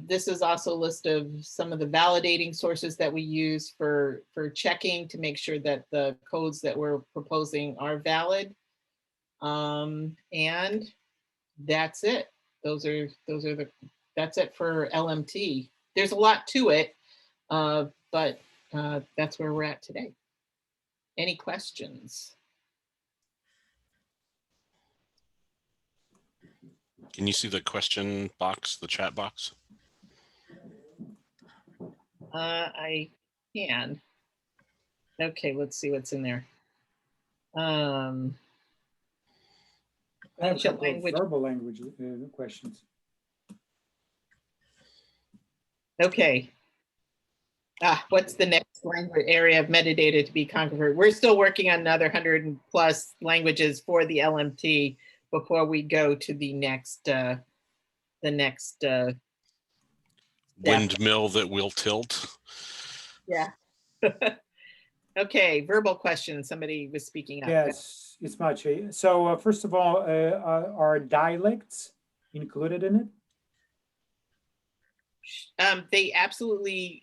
This is also a list of some of the validating sources that we use for checking to make sure that the codes that we're proposing are valid. And that's it. That's it for LMT. There's a lot to it, but that's where we're at today. Any questions? Can you see the question box, the chat box? I can. Okay, let's see what's in there. I have a couple of verbal language questions. Okay. What's the next language area of metadata to be conquered? We're still working on another 100+ languages for the LMT before we go to the next Windmill that will tilt. Yeah. Okay, verbal question. Somebody was speaking up. Yes, it's Maciej. So first of all, are dialects included in it? They absolutely,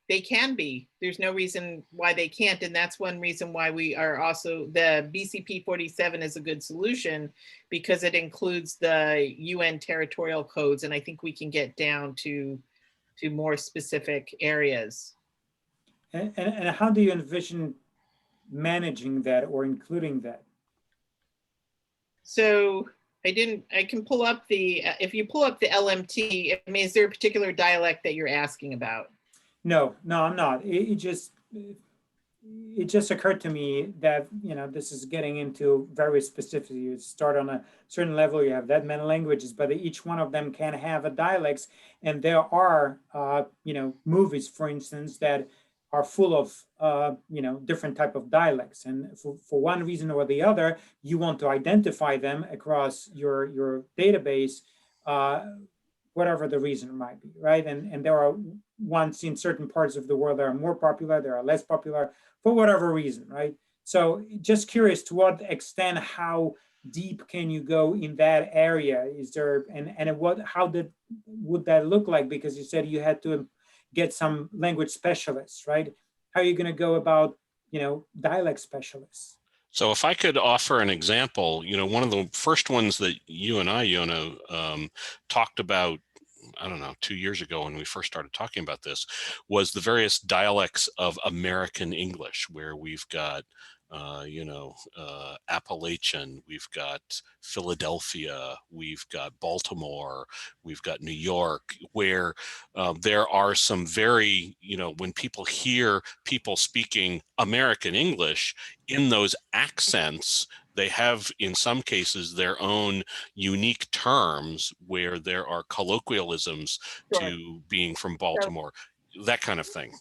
they can be. There's no reason why they can't. And that's one reason why we are also, the BCP 47 is a good solution because it includes the UN territorial codes. And I think we can get down to more specific areas. And how do you envision managing that or including that? So I can pull up if you pull up the LMT, I mean, is there a particular dialect that you're asking about? No, I'm not. It just occurred to me that, this is getting into very specific. You start on a certain level, you have that many languages, but each one of them can have a dialects. And there are, movies, for instance, that are full of, different type of dialects. And for one reason or the other, you want to identify them across your database, whatever the reason might be, right? And there are ones in certain parts of the world that are more popular, there are less popular for whatever reason, right? So just curious to what extent, how deep can you go in that area? Is there, would that look like? Because you said you had to get some language specialists, right? How are you going to go about, dialect specialists? So if I could offer an example, one of the first ones that you and I, Yonah, talked about, I don't know, 2 years ago when we first started talking about this, was the various dialects of American English, where we've got Appalachian, we've got Philadelphia, we've got Baltimore, we've got New York, where there are some very, when people hear people speaking American English in those accents, they have, in some cases, their own unique terms where there are colloquialisms Sure. to being from Baltimore, that kind of thing.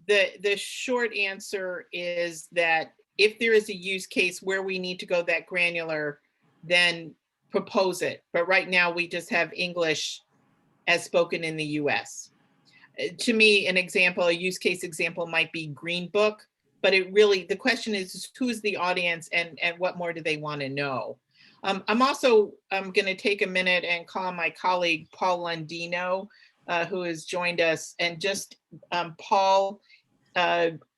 The short answer is that if there is a use case where we need to go that granular, then propose it. But right now we just have English as spoken in the US. To me, a use case example might be Green Book, but the question is who's the audience and what more do they want to know? I'm also going to take a minute and call my colleague, Paul Lundino, who has joined us. And just, Paul,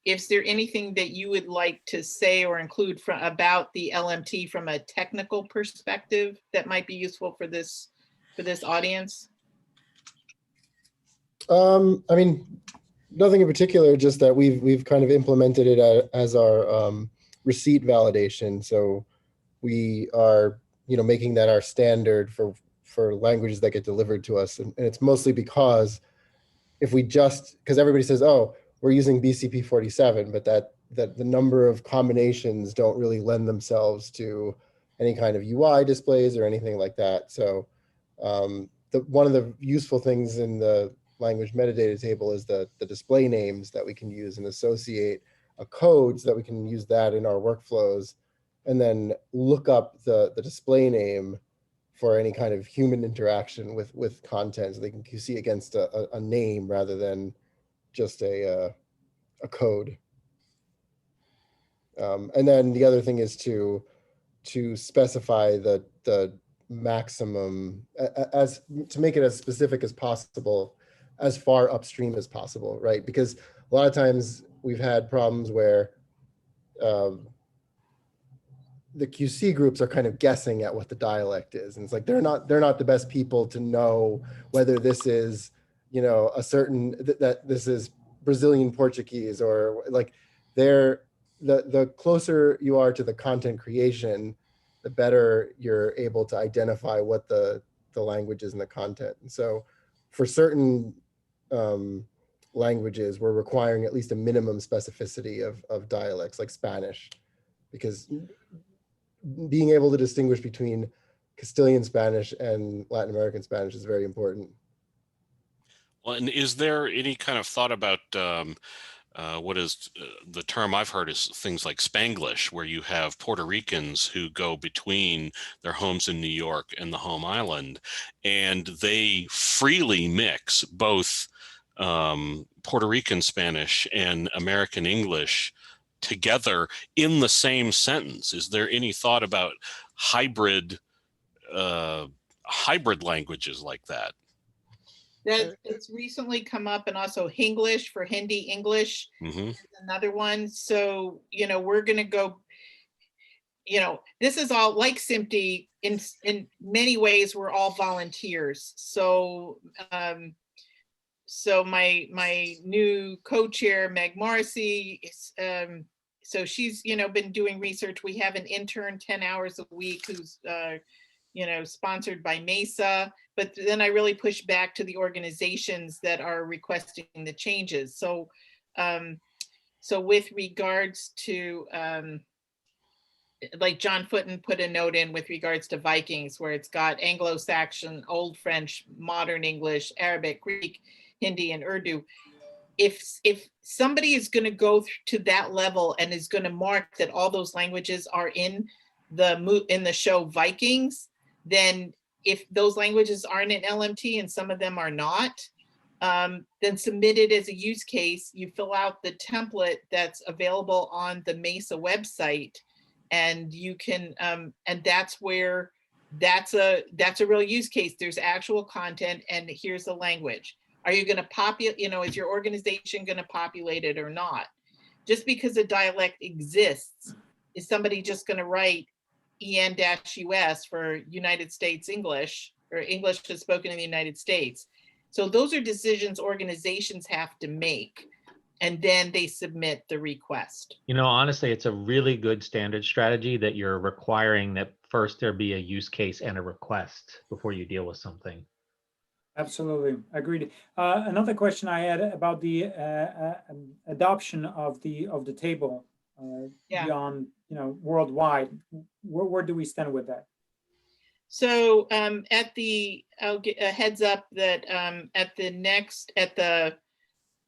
is there anything that you would like to say or include about the LMT from a technical perspective that might be useful for this audience? I mean, nothing in particular, just that we've kind of implemented it as our receipt validation. So we are, making that our standard for languages that get delivered to us. And it's mostly because because everybody says, oh, we're using BCP 47, but that the number of combinations don't really lend themselves to any kind of UI displays or anything like that. So one of the useful things in the language metadata table is the display names that we can use and associate a code so that we can use that in our workflows and then look up the display name for any kind of human interaction with content, so they can see against a name rather than just a code. And then the other thing is to specify the maximum, to make it as specific as possible, as far upstream as possible, right? Because a lot of times we've had problems where the QC groups are kind of guessing at what the dialect is, and it's like they're not the best people to know whether this is, a certain that this is Brazilian Portuguese, or like the closer you are to the content creation, the better you're able to identify what the language is in the content. And so for certain languages, we're requiring at least a minimum specificity of dialects, like Spanish, because being able to distinguish between Castilian Spanish and Latin American Spanish is very important. Well, and is there any kind of thought about what is the term I've heard is things like Spanglish, where you have Puerto Ricans who go between their homes in New York and the home island, and they freely mix both Puerto Rican Spanish and American English together in the same sentence. Is there any thought about hybrid languages like that? It's recently come up, and also Hinglish for Hindi English, is another one. So, we're going to go, this is all like SMPTE. In many ways, we're all volunteers. So, my new co-chair, Meg Morrissey, so she's, been doing research. We have an intern 10 hours a week who's, sponsored by MESA, but then I really push back to the organizations that are requesting the changes. So, with regards to, like John Footen put a note in with regards to Vikings, where it's got Anglo-Saxon, Old French, Modern English, Arabic, Greek, Hindi, and Urdu. If somebody is going to go to that level and is going to mark that all those languages are in the show Vikings, then if those languages aren't in LMT and some of them are not, then submit it as a use case. You fill out the template that's available on the MESA website, and you can, and that's where that's a real use case. There's actual content, and here's the language. Are you going to populate, is your organization going to populate it or not? Just because a dialect exists, is somebody just going to write EN-US for United States English, or English is spoken in the United States? So those are decisions organizations have to make. and then they submit the request. You know, honestly, it's a really good standard strategy that you're requiring that first there be a use case and a request before you deal with something. Absolutely, agreed. Another question I had about the adoption of the table Yeah. beyond, worldwide. Where do we stand with that? So I'll get a heads up that at the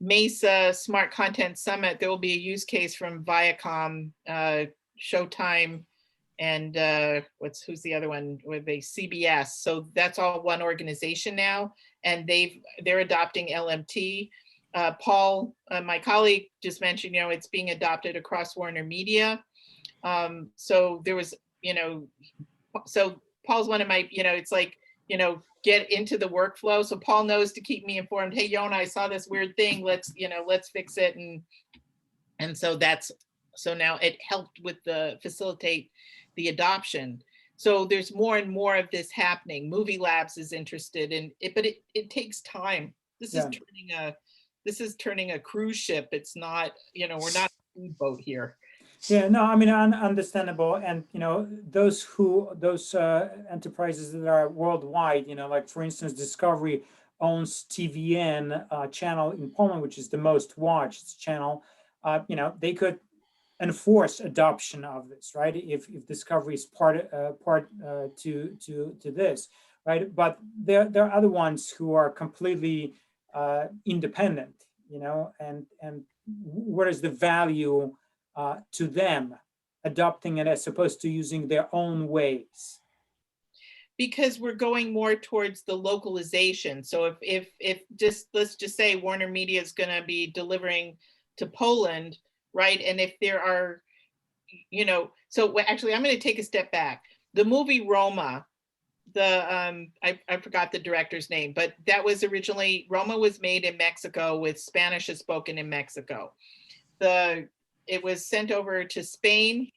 Mesa Smart Content Summit, there will be a use case from Viacom, Showtime, and who's the other one with a CBS. So that's all one organization now, and they're adopting LMT. Paul, my colleague, just mentioned, it's being adopted across WarnerMedia. So there was, so Paul's one of my, it's like, get into the workflow. So Paul knows to keep me informed. Hey, Yonah, I saw this weird thing. Let's fix it. And so now it helped with facilitate the adoption. So there's more and more of this happening. Movie Labs is interested in it, but it takes time. This is turning a cruise ship. It's not, we're not a speedboat here. Yeah, no, I mean, understandable. And, those enterprises that are worldwide, like, for instance, Discovery owns TVN channel in Poland, which is the most watched channel. They could enforce adoption of this, right? If Discovery is part to this, right? But there are other ones who are completely independent, and what is the value to them adopting it as opposed to using their own ways? Because we're going more towards the localization. So if let's just say WarnerMedia is going to be delivering to Poland, right? And if there are, so actually I'm going to take a step back. The movie Roma, I forgot the director's name, but that was originally, Roma was made in Mexico with Spanish is spoken in Mexico. It was sent over to Spain.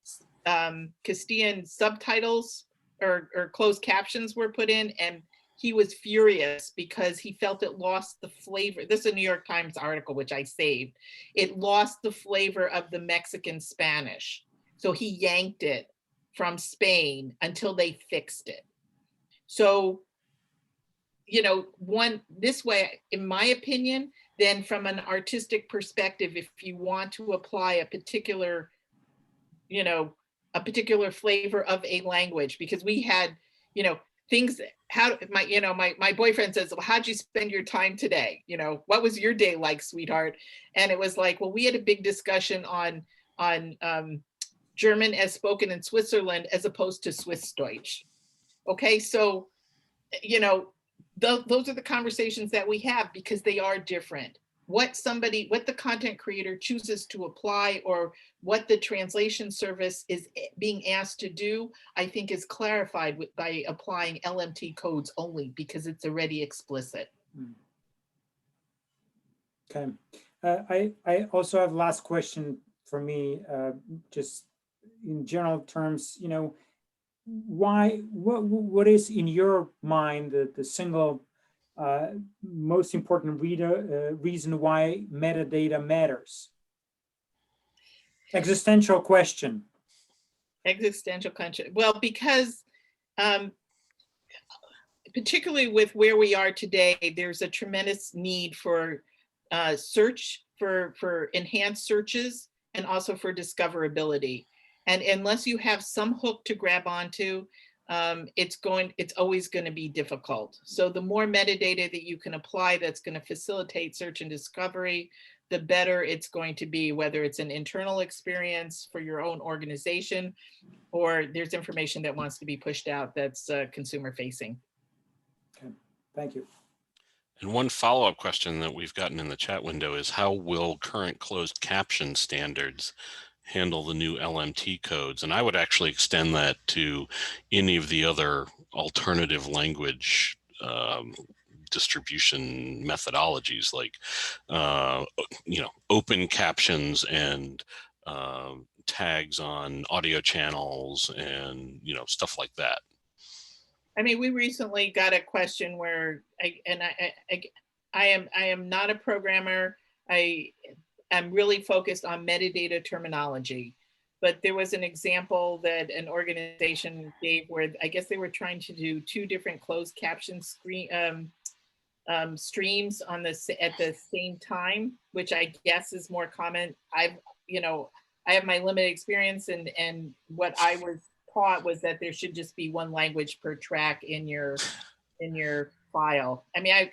Castilian subtitles or closed captions were put in, and he was furious because he felt it lost the flavor. This is a New York Times article, which I saved. It lost the flavor of the Mexican Spanish. So he yanked it from Spain until they fixed it. So, this way, in my opinion, then from an artistic perspective, if you want to apply a particular flavor of a language, because we had, things, my boyfriend says, well, how'd you spend your time today? What was your day like, sweetheart? And it was like, well, we had a big discussion on German as spoken in Switzerland as opposed to Swiss Deutsch. Okay, so, those are the conversations that we have because they are different. What the content creator chooses to apply or what the translation service is being asked to do, I think is clarified by applying LMT codes only because it's already explicit. Okay. I also have last question for me, just in general terms, what is in your mind the single most important reason why metadata matters? Existential question. Existential question. Well, because particularly with where we are today, there's a tremendous need for search, for enhanced searches, and also for discoverability. And unless you have some hook to grab onto, it's always going to be difficult. So the more metadata that you can apply that's going to facilitate search and discovery, the better it's going to be, whether it's an internal experience for your own organization, or there's information that wants to be pushed out that's consumer facing. Okay, thank you. And one follow-up question that we've gotten in the chat window is, how will current closed caption standards handle the new LMT codes? And I would actually extend that to any of the other alternative language distribution methodologies, like open captions and tags on audio channels and stuff like that. I mean, we recently got a question where I am not a programmer. I'm really focused on metadata terminology. But there was an example that an organization gave where I guess they were trying to do 2 different closed caption streams on this at the same time, which I guess is more common. I have my limited experience, and what I was taught was that there should just be 1 language per track in your file. I mean,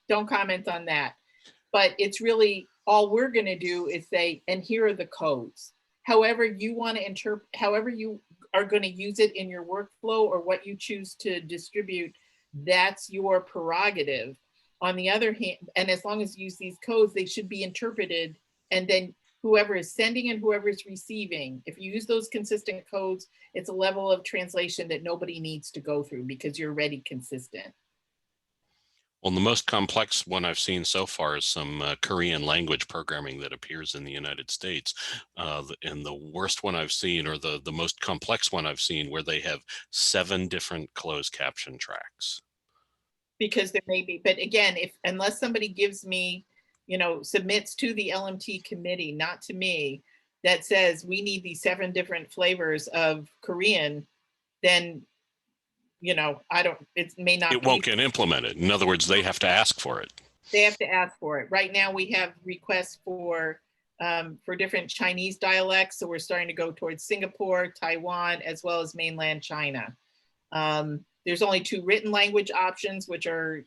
don't comment on that, but it's really all we're going to do is say, and here are the codes. However you want to interpret, however you are going to use it in your workflow or what you choose to distribute, that's your prerogative. On the other hand, and as long as you use these codes, they should be interpreted, and then whoever is sending and whoever is receiving, if you use those consistent codes, it's a level of translation that nobody needs to go through because you're already consistent. Well, the most complex one I've seen so far is some Korean language programming that appears in the United States. And the worst one I've seen, or the most complex one I've seen, where they have 7 different closed caption tracks. Because there may be, but again, unless somebody gives me, submits to the LMT committee, not to me, that says we need these 7 different flavors of Korean, then it may not. It won't get implemented. In other words, they have to ask for it. They have to ask for it. Right now we have requests for different Chinese dialects. So we're starting to go towards Singapore, Taiwan, as well as mainland China. There's only 2 written language options, which are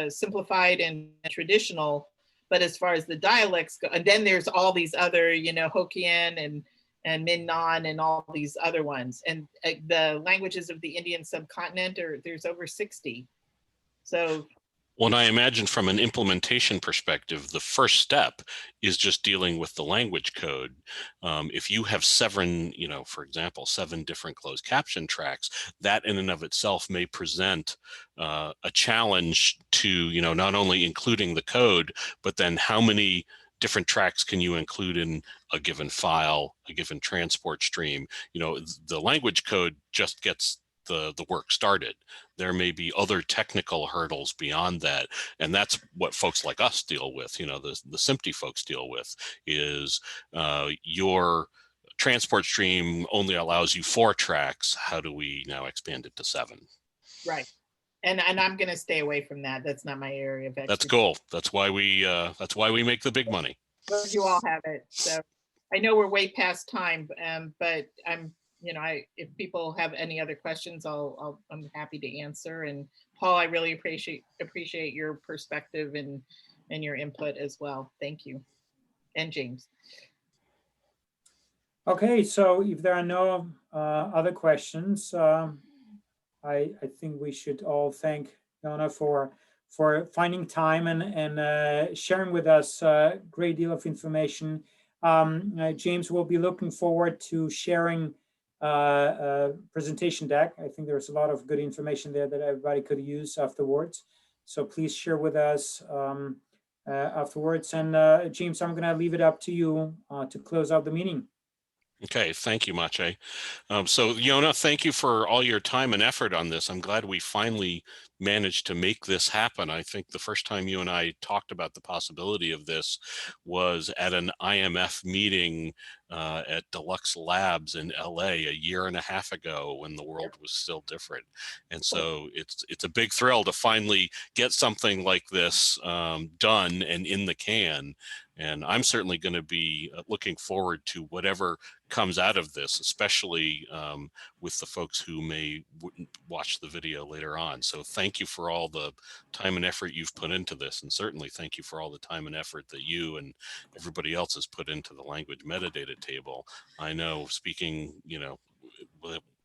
simplified and traditional. But as far as the dialects go, and then there's all these other, Hokkien and Minnan and all these other ones. And the languages of the Indian subcontinent, there's over 60. So. Well, and I imagine from an implementation perspective, the first step is just dealing with the language code. If you have 7, for example, 7 different closed caption tracks, that in and of itself may present a challenge to, not only including the code, but then how many different tracks can you include in a given file, a given transport stream? The language code just gets the work started. There may be other technical hurdles beyond that, and that's what folks like us deal with. The SMPTE folks deal with is your transport stream only allows you 4 tracks. How do we now expand it to 7? Right. And I'm going to stay away from that. That's not my area of expertise. That's cool. That's why we make the big money. But you all have it. So I know we're way past time, but I'm, if people have any other questions, I'm happy to answer. And Paul, I really appreciate your perspective and your input as well. Thank you. And James. Okay, so if there are no other questions, I think we should all thank Yonah for finding time and sharing with us a great deal of information. James will be looking forward to sharing a presentation deck. I think there's a lot of good information there that everybody could use afterwards. So please share with us afterwards. And James, I'm going to leave it up to you to close out the meeting. Okay, thank you, Maciej. So Yonah, thank you for all your time and effort on this. I'm glad we finally managed to make this happen. I think the first time you and I talked about the possibility of this was at an IMF meeting at Deluxe Labs in LA a year and a half ago when the world was still different. And so it's a big thrill to finally get something like this done and in the can. And I'm certainly going to be looking forward to whatever comes out of this, especially with the folks who may watch the video later on. So thank you for all the time and effort you've put into this. And certainly thank you for all the time and effort that you and everybody else has put into the language metadata table. I know, speaking,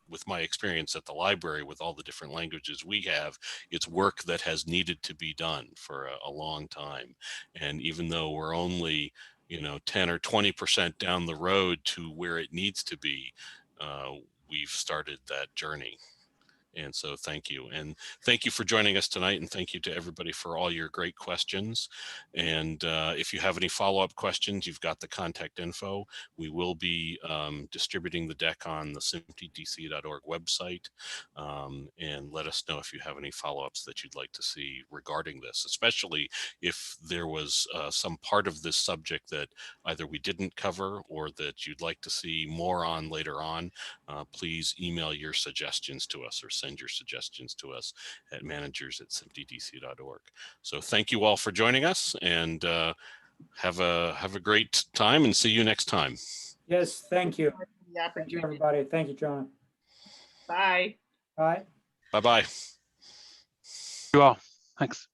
with my experience at the library with all the different languages we have, it's work that has needed to be done for a long time. And even though we're only 10 or 20% down the road to where it needs to be, we've started that journey. And so thank you. And thank you for joining us tonight. And thank you to everybody for all your great questions. And if you have any follow-up questions, you've got the contact info. We will be distributing the deck on the simtdc.org website. And let us know if you have any follow-ups that you'd like to see regarding this, especially if there was some part of this subject that either we didn't cover or that you'd like to see more on later on. Please email your suggestions to us or send your suggestions to us at managers@simtdc.org. So thank you all for joining us, and have a great time, and see you next time. Yes, thank you. The Thank you, opportunity. everybody. Thank you, John. Bye. Bye. Bye-bye. You all. Thanks.